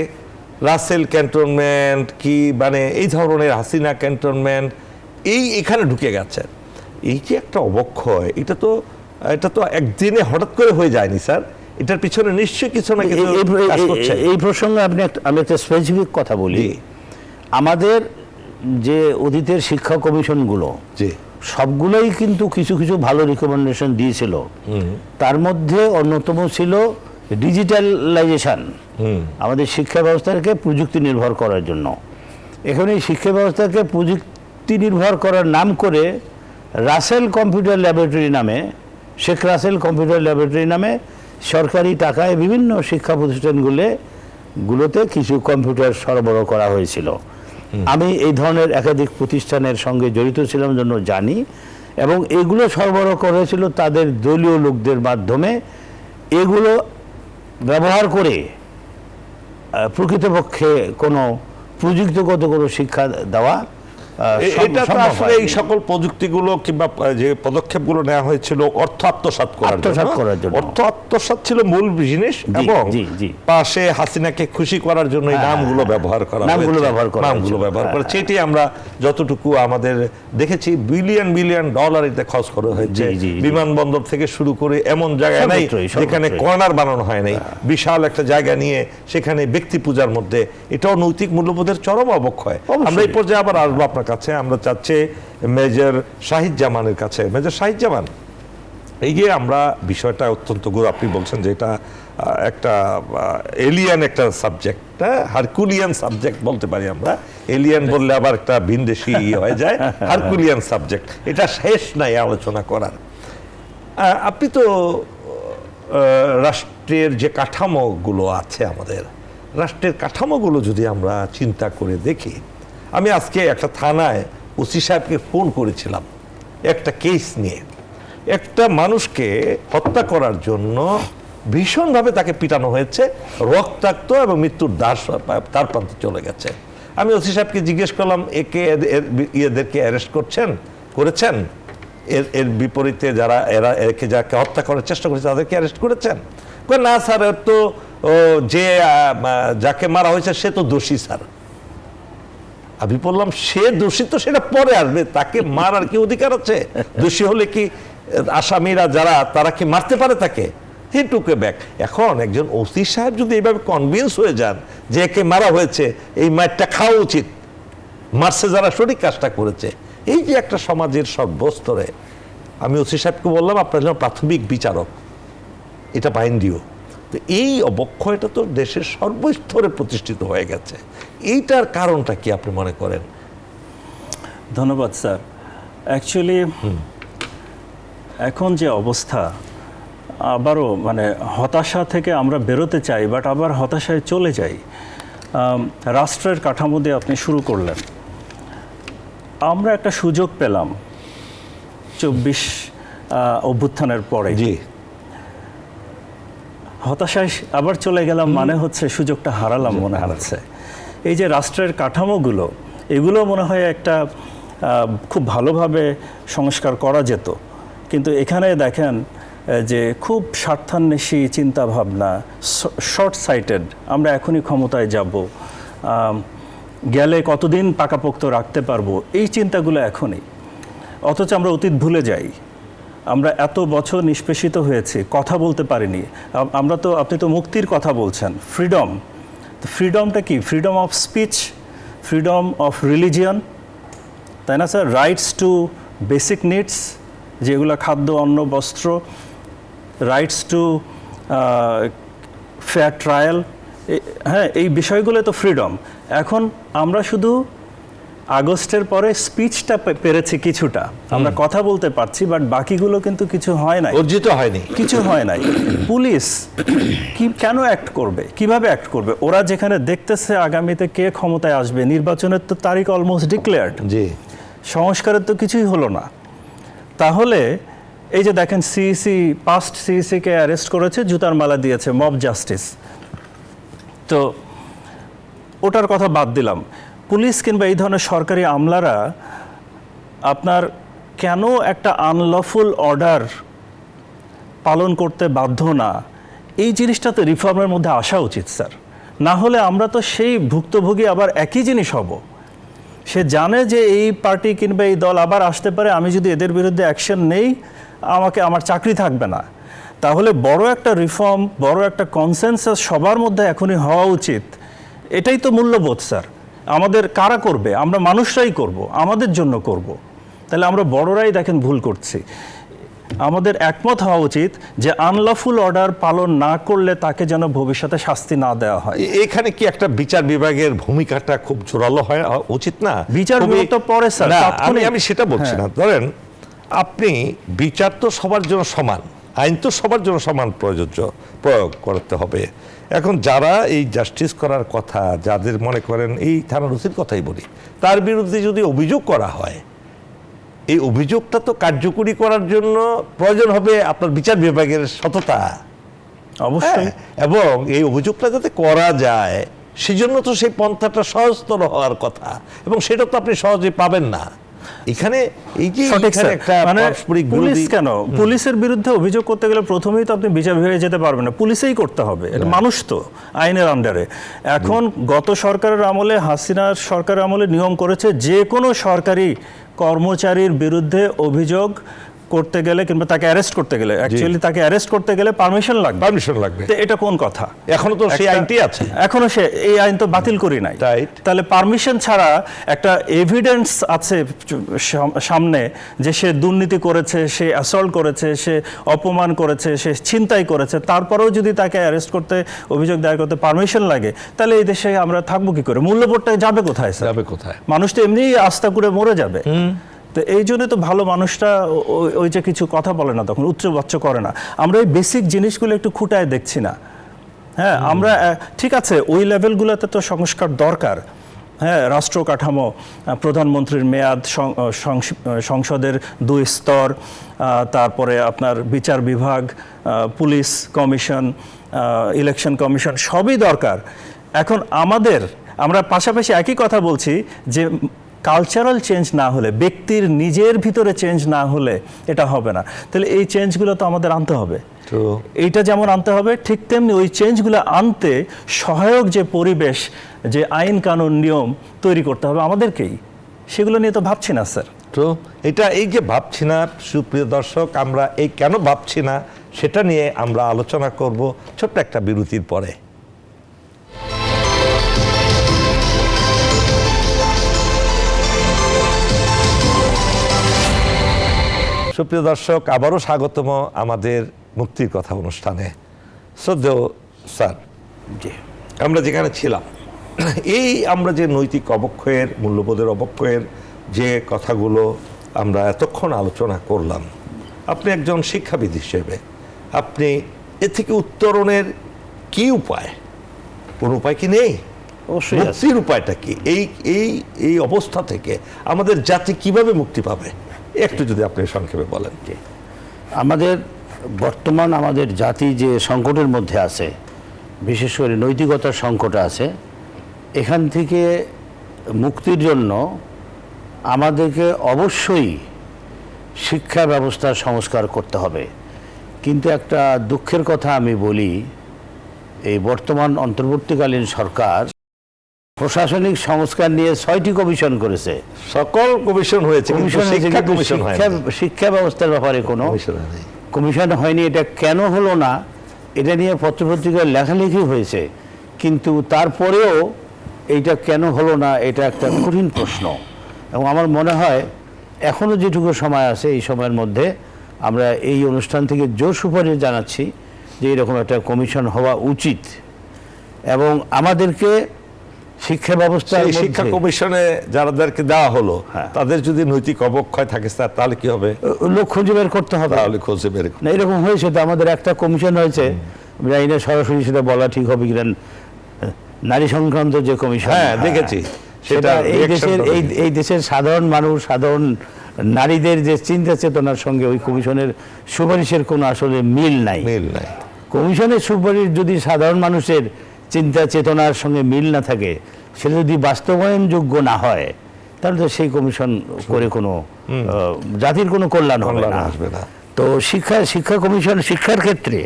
Speaker 1: রাসেল ক্যান্টনমেন্ট কি মানে এই ধরনের হাসিনা ক্যান্টনমেন্ট এখানে ঢুকে গেছে। এই যে একটা অবক্ষয়, এটা তো একদিনে হঠাৎ করে হয়ে যায়নি স্যার, এটার পিছনে নিশ্চয়ই কিছু না কিছু কাজ করছে।
Speaker 2: এই প্রসঙ্গে আমি একটা স্পেসিফিক কথা বলি। আমাদের যে অতীতের শিক্ষা কমিশনগুলো, সবগুলোই কিন্তু কিছু কিছু ভালো রিকমেন্ডেশন দিয়েছিল। তার মধ্যে অন্যতম ছিল ডিজিটালাইজেশন, আমাদের শিক্ষা ব্যবস্থাকে প্রযুক্তি নির্ভর করার জন্য। এখানে শিক্ষা ব্যবস্থাকে প্রযুক্তি নির্ভর করার নাম করে রাসেল কম্পিউটার ল্যাবরেটরি নামে, শেখ রাসেল কম্পিউটার ল্যাবরেটরি নামে সরকারি টাকায় বিভিন্ন শিক্ষা প্রতিষ্ঠানগুলোতে কিছু কম্পিউটার সরবরাহ করা হয়েছিল। আমি এই ধরনের একাধিক প্রতিষ্ঠানের সঙ্গে জড়িত ছিলাম জন্য জানি, এবং এগুলো সরবরাহ করা হয়েছিল তাদের দলীয় লোকদের মাধ্যমে। এগুলো ব্যবহার করে প্রকৃতপক্ষে কোনো প্রযুক্তিগত কোনো শিক্ষা দেওয়া
Speaker 1: এটা তো আসলে এই সকল প্রযুক্তিগুলো কিংবা যে পদক্ষেপগুলো নেওয়া হয়েছিল অর্থ আত্মসাৎ করার জন্য। অর্থ আত্মসাৎ ছিল মূল জিনিস, এবং পাশে হাসিনাকে খুশি করার জন্য এই নামগুলো ব্যবহার করা, নামগুলো ব্যবহার করা। সেটি আমরা যতটুকু আমাদের দেখেছি $বিলিয়ন এতে খরচ করা হয়েছে। বিমানবন্দর থেকে শুরু করে এমন জায়গায় নাই যেখানে কর্নার বানানো হয় নাই, বিশাল একটা জায়গা নিয়ে সেখানে ব্যক্তি পূজার মধ্যে। এটাও নৈতিক মূল্যবোধের চরম অবক্ষয়। আমরা এই পর্যায়ে আবার আসবো আপনার কাছে। আমরা চাচ্ছি মেজর শাহিদ জামানের কাছে। মেজর শাহিদ জামান, এই যে আমরা বিষয়টা অত্যন্ত গুরু, আপনি বলছেন যে এটা একটা এলিয়ান একটা সাবজেক্ট, হারকুলিয়ান সাবজেক্ট বলতে পারি আমরা। এলিয়ান বললে আবার একটা ভিনদেশি হয়ে যায়, হারকুলিয়ান সাবজেক্ট, এটা শেষ নাই আলোচনা করার। আপনি তো রাষ্ট্রের যে কাঠামোগুলো আছে, আমাদের রাষ্ট্রের কাঠামোগুলো যদি আমরা চিন্তা করে দেখি, আমি আজকে একটা থানায় ওসি সাহেবকে ফোন করেছিলাম একটা কেস নিয়ে। একটা মানুষকে হত্যা করার জন্য ভীষণভাবে তাকে পিটানো হয়েছে, রক্তাক্ত এবং মৃত্যুর তার প্রান্তে চলে গেছে। আমি ওসি সাহেবকে জিজ্ঞেস করলাম, এদেরকে অ্যারেস্ট করেছেন? এর বিপরীতে যাকে হত্যা করার চেষ্টা করেছে তাদেরকে অ্যারেস্ট করেছেন? না স্যার, তো যে যাকে মারা হয়েছে সে তো দোষী স্যার। আমি বললাম, সে দোষী তো সেটা পরে আসবে, তাকে মারার কি অধিকার আছে? দোষী হলে কি আসামিরা যারা তারা কি মারতে পারে তাকে? হি টুক এ ব্যাক। এখন একজন ওসি সাহেব যদি এইভাবে কনভিন্স হয়ে যান যে একে মারা হয়েছে, এই মারটা খাওয়া উচিত, মারছে যারা সঠিক কাজটা করেছে, এই যে একটা সমাজের সর্বস্তরে, আমি ওসি সাহেবকে বললাম আপনার জন্য প্রাথমিক বিচারক, এটা বাইন্ডিও। তো এই অবক্ষয়টা তো দেশের সর্বস্তরে প্রতিষ্ঠিত হয়ে গেছে। এইটার কারণটা কি আপনি মনে করেন?
Speaker 3: ধন্যবাদ স্যার। অ্যাকচুয়ালি এখন যে অবস্থা, আবারও মানে হতাশা থেকে আমরা বেরোতে চাই, বাট আবার হতাশায় চলে যাই। রাষ্ট্রের কাঠামো দিয়ে আপনি শুরু করলেন, আমরা একটা সুযোগ পেলাম 24 অভ্যুত্থানের পরে।
Speaker 1: জি,
Speaker 3: হতাশায় আবার চলে গেলাম, মানে হচ্ছে সুযোগটা হারালাম মনে হচ্ছে। এই যে রাষ্ট্রের কাঠামোগুলো, এগুলো মনে হয় একটা খুব ভালোভাবে সংস্কার করা যেত, কিন্তু এখানে দেখেন যে খুব স্বার্থান্বেষী চিন্তাভাবনা, শর্ট সাইটেড, আমরা এখনই ক্ষমতায় যাব, গেলে কতদিন পাকাপোক্ত রাখতে পারবো, এই চিন্তাগুলো এখনই। অথচ আমরা অতীত ভুলে যাই। আমরা এত বছর নিষ্পেষিত হয়েছি, কথা বলতে পারিনি। আমরা তো, আপনি তো মুক্তির কথা বলছেন, ফ্রিডম। ফ্রিডমটা কি? Freedom of speech, freedom of religion, তাই না sir? Rights to basic needs, যেগুলো খাদ্য, অন্ন, বস্ত্র, রাইটস টু ফেয়ার ট্রায়াল, হ্যাঁ, এই বিষয়গুলো তো ফ্রিডম। এখন আমরা শুধু আগস্টের পরে স্পিচটা পেরেছি কিছুটা, আমরা কথা বলতে পারছি, বাট বাকিগুলো কিন্তু কিছু হয় নাই,
Speaker 1: অর্জিত হয়নি,
Speaker 3: কিছু হয় নাই। পুলিশ কি কেন অ্যাক্ট করবে, কিভাবে অ্যাক্ট করবে? ওরা যেখানে দেখতেছে আগামীতে কে ক্ষমতায় আসবে, নির্বাচনের তো তারিখ অলমোস্ট ডিক্লেয়ার্ড,
Speaker 1: জি,
Speaker 3: সংস্কারের তো কিছুই হলো না। তাহলে এই যে দেখেন, সিইসি, পাস্ট সিইসিকে অ্যারেস্ট করেছে, জুতার মালা দিয়েছে, মব জাস্টিস। তো ওটার কথা বাদ দিলাম, পুলিশ কিংবা এই ধরনের সরকারি আমলারা আপনার কেন একটা আনলফুল অর্ডার পালন করতে বাধ্য না, এই জিনিসটা তো রিফর্মের মধ্যে আসা উচিত স্যার। না হলে আমরা তো সেই ভুক্তভোগী আবার একই জিনিস হব। সে জানে যে এই পার্টি কিংবা এই দল আবার আসতে পারে, আমি যদি এদের বিরুদ্ধে অ্যাকশন নেই, আমার চাকরি থাকবে না। তাহলে বড় একটা রিফর্ম, বড় একটা কনসেনসাস সবার মধ্যে এখনই হওয়া উচিত। এটাই তো মূল্যবোধ স্যার। আমাদের কারা করবে? আমরা মানুষরাই করব, আমাদের জন্য করব। তাহলে আমরা বড়রাই দেখেন ভুল করছি। আমাদের একমত হওয়া উচিত যে আনলফুল অর্ডার পালন না করলে তাকে যেন ভবিষ্যতে শাস্তি না দেওয়া হয়।
Speaker 1: এখানে কি একটা বিচার বিভাগের ভূমিকাটা খুব জোরালো হয় উচিত না?
Speaker 3: বিচার বিভাগ তো পরে স্যার,
Speaker 1: আমি সেটা বলছি না। ধরেন আপনি বিচার তো সবার জন্য সমান, আইন তো সবার জন্য সমান প্রয়োগ করতে হবে। এখন যারা এই জাস্টিস করার কথা, যাদের মনে করেন এই থানার ওসির কথাই বলি, তার বিরুদ্ধে যদি অভিযোগ করা হয়, এই অভিযোগটা তো কার্যকরী করার জন্য প্রয়োজন হবে আপনার বিচার বিভাগের সততা,
Speaker 3: অবশ্যই।
Speaker 1: এবং এই অভিযোগটা যাতে করা যায় সেজন্য তো সেই পন্থাটা সহজতর হওয়ার কথা, এবং সেটা তো আপনি সহজে পাবেন না। এখানে এই যে একটা পারস্পরিক
Speaker 3: পুলিশ কেন, পুলিশের বিরুদ্ধে অভিযোগ করতে গেলে প্রথমেই তো আপনি বিচার বিভাগে যেতে পারবেন না, পুলিশেই করতে হবে। এটা মানুষ তো আইনের আন্ডারে। এখন গত সরকারের আমলে, হাসিনার সরকারের আমলে নিয়ম করেছে যে কোনো সরকারি কর্মচারীর বিরুদ্ধে অভিযোগ করতে গেলে কিংবা তাকে অ্যারেস্ট করতে গেলে, অ্যাকচুয়ালি তাকে অ্যারেস্ট করতে গেলে পারমিশন লাগবে। তো এটা কোন কথা?
Speaker 1: এখনো তো সেই আইনটি আছে,
Speaker 3: এখনো এই আইন তো বাতিল করি নাই। তাহলে পারমিশন ছাড়া একটা এভিডেন্স আছে সামনে যে সে দুর্নীতি করেছে, সে অ্যাসল্ট করেছে, সে অপমান করেছে, সে ছিনতাই করেছে, তারপরেও যদি তাকে অ্যারেস্ট করতে, অভিযোগ দায়ের করতে পারমিশন লাগে, তাহলে এই দেশে আমরা থাকবো কি করে? মূল্যবোধটা যাবে কোথায় স্যার?
Speaker 1: যাবে কোথায়?
Speaker 3: মানুষ তো এমনি আস্থা করে মরে যাবে। তো এই জন্য তো ভালো মানুষটা ওই যে কিছু কথা বলে না, তখন উচ্চবাচ্য করে না। আমরা এই বেসিক জিনিসগুলো একটু খুঁটায় দেখছি না। হ্যাঁ, আমরা ঠিক আছে, ওই লেভেলগুলোতে তো সংস্কার দরকার। হ্যাঁ, রাষ্ট্র কাঠামো, প্রধানমন্ত্রীর মেয়াদ, সংসদের 2 স্তর, তারপরে আপনার বিচার বিভাগ, পুলিশ কমিশন, ইলেকশন কমিশন, সবই দরকার। এখন আমরা পাশাপাশি একই কথা বলছি যে কালচারাল চেঞ্জ না হলে, ব্যক্তির নিজের ভিতরে চেঞ্জ না হলে এটা হবে না। তাহলে এই চেঞ্জগুলো তো আমাদের আনতে হবে। এইটা যেমন আনতে হবে, ঠিক তেমনি ওই চেঞ্জগুলো আনতে সহায়ক যে পরিবেশ, যে আইন কানুন নিয়ম তৈরি করতে হবে আমাদেরকেই। সেগুলো নিয়ে তো ভাবছি না স্যার।
Speaker 1: তো এটা এই যে ভাবছি না, সুপ্রিয় দর্শক, আমরা এই কেন ভাবছি না সেটা নিয়ে আমরা আলোচনা করব ছোট্ট একটা বিরতির পরে। সুপ্রিয় দর্শক, আবারও স্বাগতম আমাদের মুক্তির কথা অনুষ্ঠানে। শ্রদ্ধেয় স্যার, আমরা যেখানে ছিলাম, এই আমরা যে নৈতিক অবক্ষয়ের, মূল্যবোধের অবক্ষয়ের যে কথাগুলো আমরা এতক্ষণ আলোচনা করলাম, আপনি একজন শিক্ষাবিদ হিসেবে আপনি এ থেকে উত্তরণের কি উপায়, কোন উপায় কি নেই?
Speaker 2: অবশ্যই আছে।
Speaker 1: মুক্তির উপায়টা কি? এই এই এই অবস্থা থেকে আমাদের জাতি কিভাবে মুক্তি পাবে, একটু যদি আপনি সংক্ষেপে বলেন।
Speaker 2: আমাদের বর্তমান আমাদের জাতি যে সংকটের মধ্যে আছে, বিশেষ করে নৈতিকতার সংকট আছে, এখান থেকে মুক্তির জন্য আমাদেরকে অবশ্যই শিক্ষা ব্যবস্থার সংস্কার করতে হবে। কিন্তু একটা দুঃখের কথা আমি বলি, এই বর্তমান অন্তর্বর্তীকালীন সরকার প্রশাসনিক সংস্কার নিয়ে 6টি কমিশন করেছে।
Speaker 1: সকল কমিশন হয়েছে, কিন্তু শিক্ষা কমিশন হয়নি।
Speaker 2: শিক্ষা ব্যবস্থার ব্যাপারে কোনো
Speaker 1: কমিশন হয়নি।
Speaker 2: কমিশন হয়নি। এটা কেন হলো না, এটা নিয়ে পত্রপত্রিকায় লেখালেখি হয়েছে, কিন্তু তারপরেও এইটা কেন হলো না, এটা একটা কঠিন প্রশ্ন। এবং আমার মনে হয় এখনও যেটুকু সময় আছে, এই সময়ের মধ্যে আমরা এই অনুষ্ঠান থেকে জোর সুপারিশ জানাচ্ছি যে এরকম একটা কমিশন হওয়া উচিত। এবং আমাদেরকে শিক্ষা ব্যবস্থা,
Speaker 1: শিক্ষা কমিশনে যাদেরকে দেওয়া হলো, তাদের যদি নৈতিক অবক্ষয় থাকে স্যার, তাহলে কি হবে?
Speaker 2: লোক খুঁজে বের করতে হবে।
Speaker 1: তাহলে খুঁজে বের
Speaker 2: না, এরকম হয়েছে তো, আমাদের একটা কমিশন হয়েছে, জানি না সরাসরি সেটা বলা ঠিক হবে কিনা, নারী সংক্রান্ত যে কমিশন।
Speaker 1: হ্যাঁ, দেখেছি
Speaker 2: সেটা এই দেশের সাধারণ মানুষ, সাধারণ নারীদের যে চিন্তা চেতনার সঙ্গে ওই কমিশনের সুপারিশের কোনো আসলে মিল নাই। কমিশনের সুপারিশ যদি সাধারণ মানুষের চিন্তা চেতনার সঙ্গে মিল না থাকে, সেটা যদি বাস্তবায়নযোগ্য না হয়, তাহলে তো সেই কমিশন করে কোনো জাতির কোনো কল্যাণ হবে না। তো শিক্ষা কমিশন, শিক্ষার ক্ষেত্রে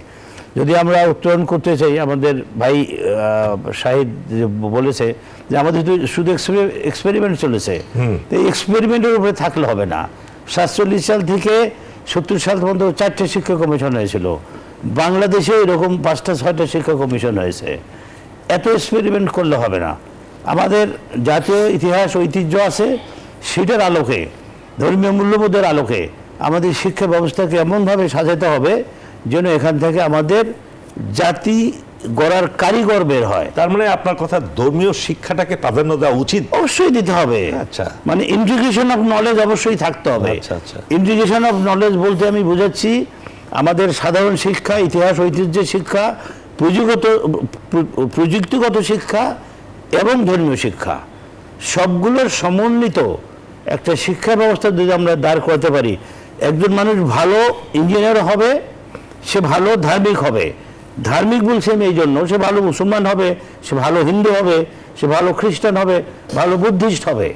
Speaker 2: যদি আমরা উত্তরণ করতে চাই, আমাদের ভাই শাহিদ বলেছে যে আমাদের শুধু এক্সপেরিমেন্ট চলেছে, এই এক্সপেরিমেন্টের উপরে থাকলে হবে না। 47 সাল থেকে 70 সাল পর্যন্ত 4টে শিক্ষা কমিশন হয়েছিল, বাংলাদেশে এরকম 5টা 6টা শিক্ষা কমিশন হয়েছে। এত এক্সপেরিমেন্ট করলে হবে না। আমাদের জাতীয় ইতিহাস ঐতিহ্য আছে, সেটার আলোকে, ধর্মীয় মূল্যবোধের আলোকে আমাদের শিক্ষা ব্যবস্থাকে এমনভাবে সাজাতে হবে যেন এখান থেকে আমাদের জাতি গড়ার কারিগর বের হয়।
Speaker 1: তার মানে আপনার কথা, ধর্মীয় শিক্ষাটাকে প্রাধান্য দেওয়া উচিত?
Speaker 2: অবশ্যই দিতে হবে।
Speaker 1: আচ্ছা,
Speaker 2: মানে ইন্টিগ্রেশন অফ নলেজ অবশ্যই থাকতে হবে।
Speaker 1: আচ্ছা।
Speaker 2: ইন্টিগ্রেশন অফ নলেজ বলতে আমি বোঝাচ্ছি আমাদের সাধারণ শিক্ষা, ইতিহাস ঐতিহ্যের শিক্ষা, প্রযুক্তিগত শিক্ষা এবং ধর্মীয় শিক্ষা, সবগুলোর সমন্বিত একটা শিক্ষা ব্যবস্থা যদি আমরা দাঁড় করাতে পারি, একজন মানুষ ভালো ইঞ্জিনিয়ার হবে, সে ভালো ধার্মিক হবে। ধার্মিক বলছি আমি এই জন্য, সে ভালো মুসলমান হবে, সে ভালো হিন্দু হবে, সে ভালো খ্রিস্টান হবে, ভালো বুদ্ধিস্ট হবে।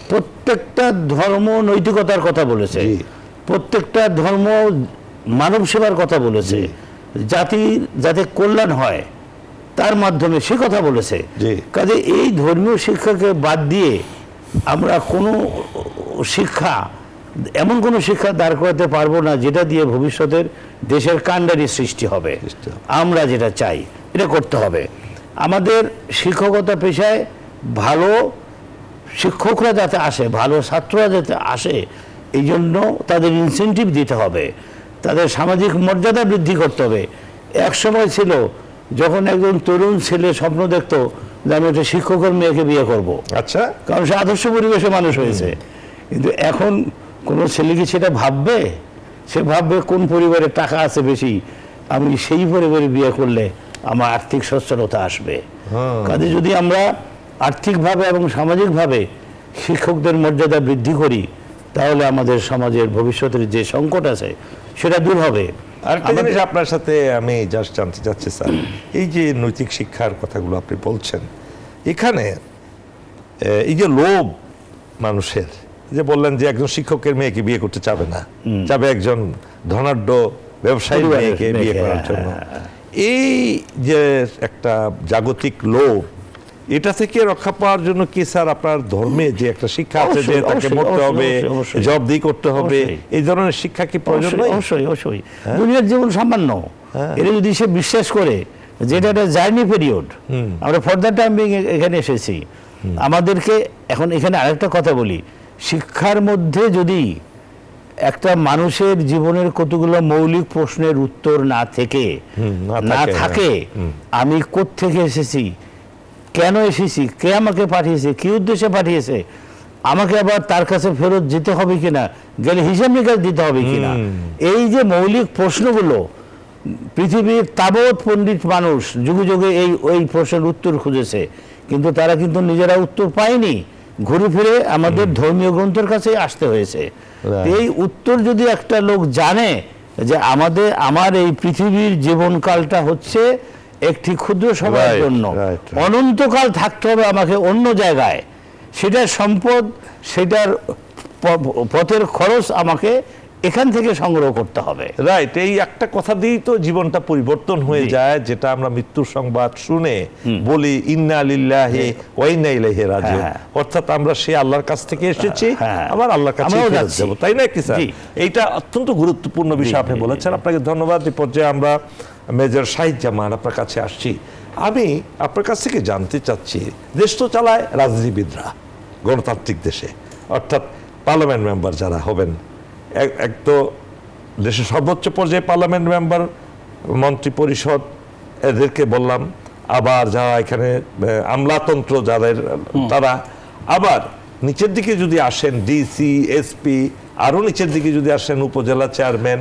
Speaker 2: প্রত্যেকটা ধর্ম নৈতিকতার কথা বলেছে, প্রত্যেকটা ধর্ম মানব সেবার কথা বলেছে, জাতির যাতে কল্যাণ হয় তার মাধ্যমে সে কথা বলেছে। কাজে এই ধর্মীয় শিক্ষাকে বাদ দিয়ে আমরা কোনো শিক্ষা, এমন কোনো শিক্ষা দাঁড় করাতে পারবো না যেটা দিয়ে ভবিষ্যতের দেশের কাণ্ডারি সৃষ্টি হবে। আমরা যেটা চাই এটা করতে হবে। আমাদের শিক্ষকতা পেশায় ভালো শিক্ষকরা যাতে আসে, ভালো ছাত্ররা যাতে আসে, এই জন্য তাদের ইনসেন্টিভ দিতে হবে, তাদের সামাজিক মর্যাদা বৃদ্ধি করতে হবে। এক সময় ছিল যখন একজন তরুণ ছেলে স্বপ্ন দেখতো যে আমি একটা শিক্ষকের মেয়েকে বিয়ে করব,
Speaker 1: আচ্ছা,
Speaker 2: কারণ সে আদর্শ পরিবেশে মানুষ হয়েছে। কিন্তু এখন কোনো ছেলে কি সেটা ভাববে? সে ভাববে কোন পরিবারের টাকা আছে বেশি, আমি সেই পরিবারে বিয়ে করলে আমার আর্থিক সচ্ছলতা আসবে। কাজে যদি আমরা আর্থিকভাবে এবং সামাজিকভাবে শিক্ষকদের মর্যাদা বৃদ্ধি করি, তাহলে আমাদের সমাজের ভবিষ্যতের যে সংকট আছে সেটা দূর হবে।
Speaker 1: আরেকটা জিনিস আপনার সাথে আমি জাস্ট জানতে চাচ্ছি স্যার, এই যে নৈতিক শিক্ষার কথাগুলো আপনি বলছেন, এখানে এই যে লোভ মানুষের, যে বললেন যে একজন শিক্ষকের মেয়েকে বিয়ে করতে চাবে না, চাবে একজন ধনাঢ্য ব্যবসায়ী মেয়েকে বিয়ে করার জন্য, এই যে একটা জাগতিক লোভ, এটা থেকে রক্ষা পাওয়ার জন্য কি স্যার আপনার ধর্মে যে একটা শিক্ষা আছে যে
Speaker 2: অবশ্যই,
Speaker 1: তাকে
Speaker 2: অবশ্যই,
Speaker 1: মরতে হবে,
Speaker 2: অবশ্যই।
Speaker 1: জবাবদিহি করতে হবে,
Speaker 2: অবশ্যই।
Speaker 1: এই ধরনের শিক্ষা কি প্রয়োজন
Speaker 2: অবশ্যই,
Speaker 1: নয়?
Speaker 2: অবশ্যই অবশ্যই দুনিয়ার জীবন সামান্য, এটা যদি সে বিশ্বাস করে যে এটা একটা জার্নি পিরিয়ড, আমরা ফর দ্য টাইম বিং এখানে এসেছি, আমাদেরকে এখন এখানে আরেকটা কথা বলি, শিক্ষার মধ্যে যদি একটা মানুষের জীবনের কতগুলো মৌলিক প্রশ্নের উত্তর না থেকে
Speaker 1: না থাকে,
Speaker 2: থাকে, আমি কোত্থেকে এসেছি, কেন এসেছি, কে আমাকে পাঠিয়েছে, কি উদ্দেশ্যে পাঠিয়েছে, আমাকে আবার তার কাছে ফেরত যেতে হবে কিনা, গেলে হিসাব নিকাশ দিতে হবে কিনা, এই যে মৌলিক প্রশ্নগুলো পৃথিবীর তাবৎ পণ্ডিত মানুষ যুগে যুগে ওই প্রশ্নের উত্তর খুঁজেছে, কিন্তু তারা কিন্তু নিজেরা উত্তর পায়নি, ঘুরে ফিরে আমাদের ধর্মীয় গ্রন্থের কাছে আসতে হয়েছে। এই উত্তর যদি একটা লোক জানে যে আমার এই পৃথিবীর জীবনকালটা হচ্ছে একটি ক্ষুদ্র সময়ের জন্য, অনন্তকাল থাকতে হবে আমাকে অন্য জায়গায়, সেটার সম্পদ, সেটার পথের খরচ আমাকে এখান থেকে সংগ্রহ করতে হবে।
Speaker 1: রাইট, এই একটা কথা দিয়েই তো জীবনটা পরিবর্তন হয়ে যায়, যেটা আমরা মৃত্যুর সংবাদ শুনে বলি ইন্না লিল্লাহি ওয়া ইন্না ইলাইহি রাজিউন, অর্থাৎ আমরা সেই আল্লাহর কাছ থেকে এসেছি, আবার আল্লাহর কাছে ফেরত যাব, তাই না কি স্যার? এইটা অত্যন্ত গুরুত্বপূর্ণ বিষয় আপনি বলেছেন। আপনাকে ধন্যবাদ। এই পর্যায়ে আমরা মেজর শাহিদ জামান আপনার কাছে আসছি। আমি আপনার কাছ থেকে জানতে চাচ্ছি, দেশ তো চালায় রাজনীতিবিদরা গণতান্ত্রিক দেশে, অর্থাৎ পার্লামেন্ট মেম্বার যারা হবেন, এক তো দেশের সর্বোচ্চ পর্যায়ে পার্লামেন্ট মেম্বার, মন্ত্রী পরিষদ, এদেরকে বললাম, আবার যারা এখানে আমলাতন্ত্র যাদের, তারা, আবার নিচের দিকে যদি আসেন ডিসি, এসপি, আরও নিচের দিকে যদি আসেন উপজেলা চেয়ারম্যান,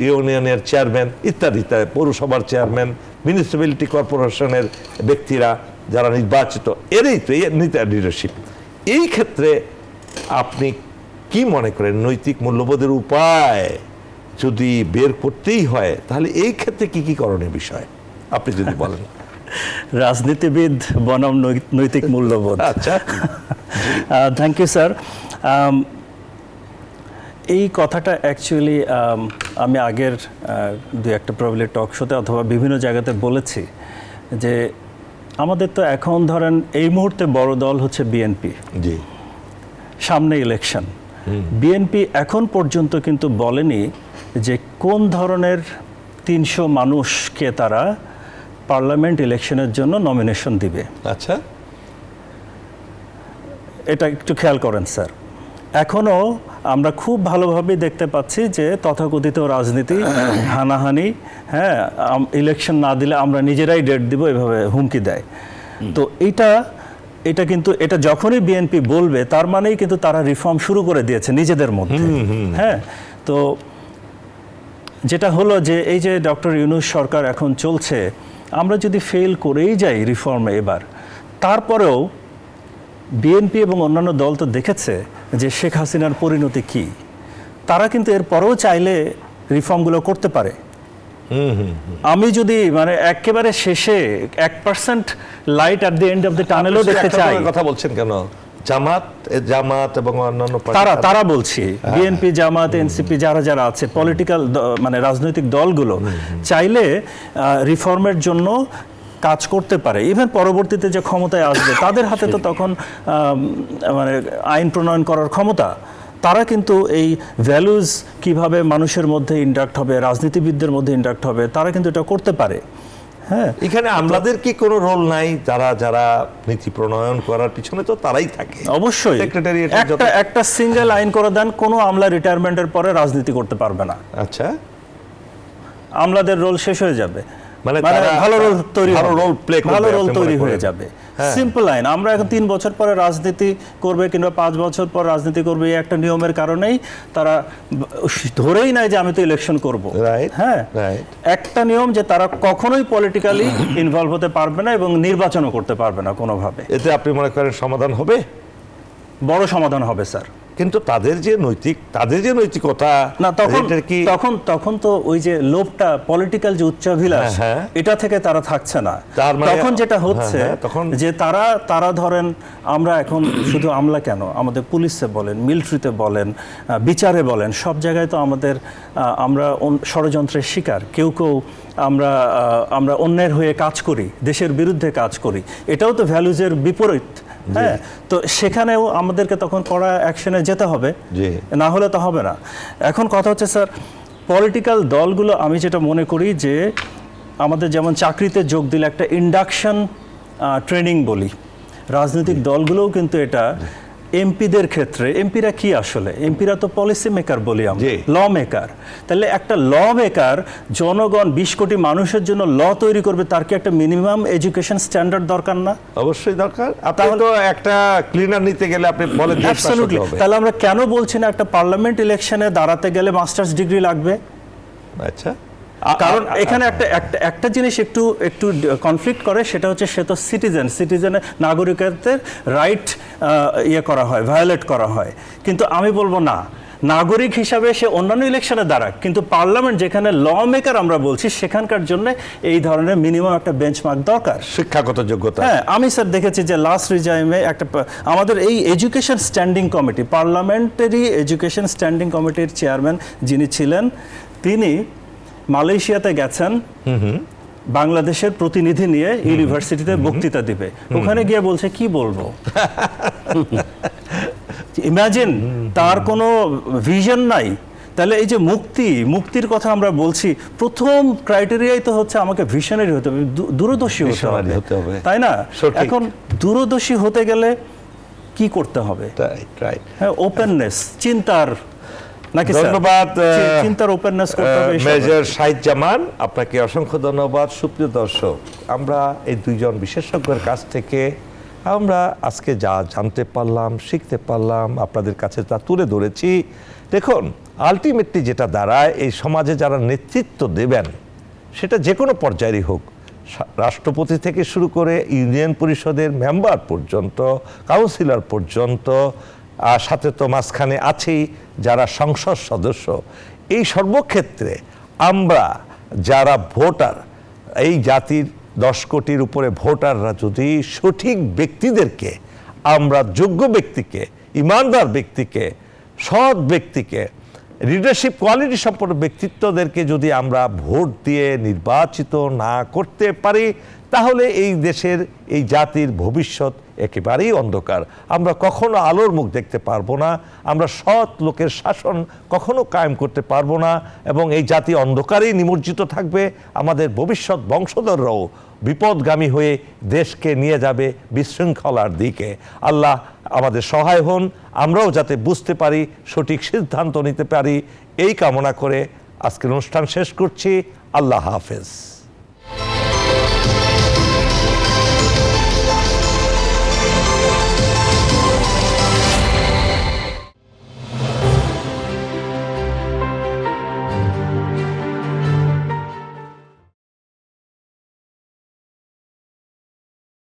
Speaker 1: ইউনিয়নের চেয়ারম্যান ইত্যাদি ইত্যাদি, পৌরসভার চেয়ারম্যান, মিউনিসিপ্যালিটি কর্পোরেশনের ব্যক্তিরা যারা নির্বাচিত, এরই তো লিডারশিপ। এই ক্ষেত্রে আপনি কি মনে করেন, নৈতিক মূল্যবোধের উপায় যদি বের করতেই হয়, তাহলে এই ক্ষেত্রে কি কি করণীয় বিষয় আপনি যদি বলেন?
Speaker 3: রাজনীতিবিদ বনাম নৈতিক মূল্যবোধ।
Speaker 1: আচ্ছা,
Speaker 3: থ্যাংক ইউ স্যার। এই কথাটা অ্যাকচুয়ালি আমি আগের দু একটা প্রবলেম টক শোতে অথবা বিভিন্ন জায়গাতে বলেছি যে আমাদের তো এখন ধরেন এই মুহূর্তে বড় দল হচ্ছে বিএনপি,
Speaker 1: জি,
Speaker 3: সামনে ইলেকশন। বিএনপি এখন পর্যন্ত কিন্তু বলেনি যে কোন ধরনের 300 মানুষকে তারা পার্লামেন্ট ইলেকশনের জন্য নমিনেশন দিবে।
Speaker 1: আচ্ছা,
Speaker 3: এটা একটু খেয়াল করেন স্যার। এখনও আমরা খুব ভালোভাবে দেখতে পাচ্ছি যে তথাকথিত রাজনীতি, হানাহানি, হ্যাঁ, ইলেকশন না দিলে আমরা নিজেরাই ডেট দিব, এভাবে হুমকি দেয়। তো এটা কিন্তু এটা যখনই বিএনপি বলবে তার মানেই কিন্তু তারা রিফর্ম শুরু করে দিয়েছে নিজেদের মধ্যে। হ্যাঁ, তো যেটা হলো যে এই যে ডক্টর ইউনূস সরকার এখন চলছে, আমরা যদি ফেল করেই যাই রিফর্মে এবার, তারপরেও বিএনপি এবং অন্যান্য দল তো দেখেছে যে শেখ হাসিনার পরিণতি কি, তারা কিন্তু এর পরেও চাইলে রিফর্মগুলো করতে পারে। আমি যদি মানে একেবারে শেষে 1% light at the end of the টানেলও দেখতে চাই।
Speaker 1: কথা বলছেন কেন? জামাত এবং অন্যান্য
Speaker 3: তারা বলছি, বিএনপি, জামাত, এনসিপি যারা যারা আছে পলিটিক্যাল মানে রাজনৈতিক দলগুলো চাইলে রিফর্মের জন্য কাজ করতে পারে। ইভেন পরবর্তীতে যে ক্ষমতায় আসবে তাদের হাতে তো তখন মানে আইন প্রণয়ন করার ক্ষমতা। তারা কিন্তু এই ভ্যালুজ কিভাবে মানুষের মধ্যে ইন্ডাক্ট হবে, রাজনীতিবিদদের মধ্যে ইন্ডাক্ট হবে, তারা কিন্তু এটা করতে পারে। হ্যাঁ,
Speaker 1: এখানে আমলাদের কি কোনো রোল নাই? যারা নীতি প্রণয়ন করার পিছনে তো তারাই থাকে।
Speaker 3: অবশ্যই একটা সিঙ্গেল আইন করে দেন, কোনো আমলা রিটায়ারমেন্টের পরে রাজনীতি করতে পারবে না।
Speaker 1: আচ্ছা,
Speaker 3: আমলাদের রোল শেষ হয়ে যাবে,
Speaker 1: মানে
Speaker 3: ভালো রোল তৈরি হয়ে যাবে।
Speaker 1: হ্যাঁ।
Speaker 3: Simple line. আমরা এখন 3 বছর পরে রাজনীতি করবে কিংবা 5 বছর পর রাজনীতি করবে, এই একটা নিয়মের কারণেই তারা ধরেই নাই যে আমি তো ইলেকশন করব। হ্যাঁ, একটা নিয়ম যে তারা কখনোই পলিটিক্যালি ইনভলভ হতে পারবে না এবং নির্বাচনও করতে পারবে না কোনোভাবে।
Speaker 1: এতে আপনি মনে করেন সমাধান হবে?
Speaker 3: বড় সমাধান হবে স্যার।
Speaker 1: কিন্তু তাদের যে নৈতিকতা
Speaker 3: না, তখন
Speaker 1: এটার কি
Speaker 3: তখন তো ওই যে লোভটা, পলিটিক্যাল যে উচ্চাভিলাষ,
Speaker 1: হ্যাঁ।
Speaker 3: এটা থেকে তারা থাকছে না।
Speaker 1: তার মানে-
Speaker 3: তখন যেটা হচ্ছে
Speaker 1: তখন
Speaker 3: যে তারা ধরেন, আমরা এখন শুধু আমলা কেন, আমাদের পুলিশে বলেন, মিলিটারিতে বলেন, বিচারে বলেন, সব জায়গায় তো আমরা ষড়যন্ত্রের শিকার। কেউ আমরা অন্যায়ের হয়ে কাজ করি, দেশের বিরুদ্ধে কাজ করি, এটাও তো ভ্যালুজের বিপরীত। হ্যাঁ, তো সেখানেও আমাদেরকে তখন কড়া অ্যাকশনে যেতে হবে, না হলে তো হবে না। এখন কথা হচ্ছে স্যার, পলিটিক্যাল দলগুলো, আমি যেটা মনে করি যে আমাদের যেমন চাকরিতে যোগ দিলে একটা ইন্ডাকশন ট্রেনিং বলি, রাজনৈতিক দলগুলোও কিন্তু এটা এমপিদের ক্ষেত্রে, এমপিরা কি আসলে, এমপিরা তো পলিসি মেকার বলি আমরা, ল মেকার। তাহলে একটা ল মেকার জনগণ 20 কোটি মানুষের জন্য ল তৈরি করবে, তার কি একটা মিনিমাম এডুকেশন স্ট্যান্ডার্ড দরকার না?
Speaker 1: অবশ্যই দরকার। আপনি তো একটা ক্লিনার নিতে গেলে আপনি বলেন
Speaker 3: অ্যাবসলিউটলি। তাহলে আমরা কেন বলছি না একটা পার্লামেন্ট ইলেকশনে দাঁড়াতে গেলে মাস্টার্স ডিগ্রি লাগবে?
Speaker 1: আচ্ছা,
Speaker 3: কারণ এখানে একটা জিনিস একটু কনফ্লিক্ট করে, সেটা হচ্ছে সে তো সিটিজেনের নাগরিকত্বের রাইট করা হয়, ভায়োলেট করা হয়। কিন্তু আমি বলবো না, নাগরিক হিসাবে সে অন্যান্য ইলেকশনে দাঁড়াক, কিন্তু পার্লামেন্ট যেখানে ল মেকার আমরা বলছি, সেখানকার জন্য এই ধরনের মিনিমাম একটা বেঞ্চমার্ক দরকার,
Speaker 1: শিক্ষাগত যোগ্যতা।
Speaker 3: হ্যাঁ, আমি স্যার দেখেছি যে লাস্ট রিজাইমে আমাদের এই education standing committee, parliamentary education standing কমিটির চেয়ারম্যান যিনি ছিলেন, তিনি মালয়েশিয়াতে গেছেন বাংলাদেশের প্রতিনিধি নিয়ে ইউনিভার্সিটিতে বক্তৃতা দিবে। ওখানে গিয়ে বলছে, কি বলবো, ইমাজিন, তার কোনো ভিশন নাই। তাহলে এই যে মুক্তির কথা আমরা বলছি, প্রথম ক্রাইটেরিয়াই তো হচ্ছে আমাকে ভিশনারি হতে হবে, দূরদর্শী হতে হবে, তাই না? এখন দূরদর্শী হতে গেলে কি করতে হবে? হ্যাঁ, ওপেননেস, চিন্তার,
Speaker 1: ধন্যবাদ,
Speaker 3: চিন্তার ওপেননেস করতে হবে।
Speaker 1: মেজর শাহিদ জামান, আপনাকে অসংখ্য ধন্যবাদ। সুপ্রিয় দর্শক, আমরা এই দুইজন বিশেষজ্ঞের কাছ থেকে আমরা আজকে যা জানতে পারলাম, শিখতে পারলাম, আপনাদের কাছে তা তুলে ধরেছি। দেখুন, আলটিমেটলি যেটা দাঁড়ায়, এই সমাজে যারা নেতৃত্ব দেবেন, সেটা যে কোনো পর্যায়েরই হোক, রাষ্ট্রপতি থেকে শুরু করে ইউনিয়ন পরিষদের মেম্বার পর্যন্ত, কাউন্সিলর পর্যন্ত, আর সাথে তো মাঝখানে আছেই যারা সংসদ সদস্য, এই সর্বক্ষেত্রে আমরা যারা ভোটার, এই জাতির 10 কোটির উপরে ভোটাররা যদি সঠিক ব্যক্তিদেরকে, আমরা যোগ্য ব্যক্তিকে, ইমানদার ব্যক্তিকে, সৎ ব্যক্তিকে, লিডারশিপ কোয়ালিটি সম্পন্ন ব্যক্তিত্বদেরকে যদি আমরা ভোট দিয়ে নির্বাচিত না করতে পারি, তাহলে এই দেশের, এই জাতির ভবিষ্যৎ একেবারেই অন্ধকার। আমরা কখনো আলোর মুখ দেখতে পারবো না, আমরা সৎ লোকের শাসন কখনো কায়েম করতে পারবো না, এবং এই জাতি অন্ধকারেই নিমজ্জিত থাকবে। আমাদের ভবিষ্যৎ বংশধররাও বিপদগামী হয়ে দেশকে নিয়ে যাবে বিশৃঙ্খলার দিকে। আল্লাহ আমাদের সহায় হন, আমরাও যাতে বুঝতে পারি, সঠিক সিদ্ধান্ত নিতে পারি, এই কামনা করে আজকের অনুষ্ঠান শেষ করছি। আল্লাহ হাফেজ।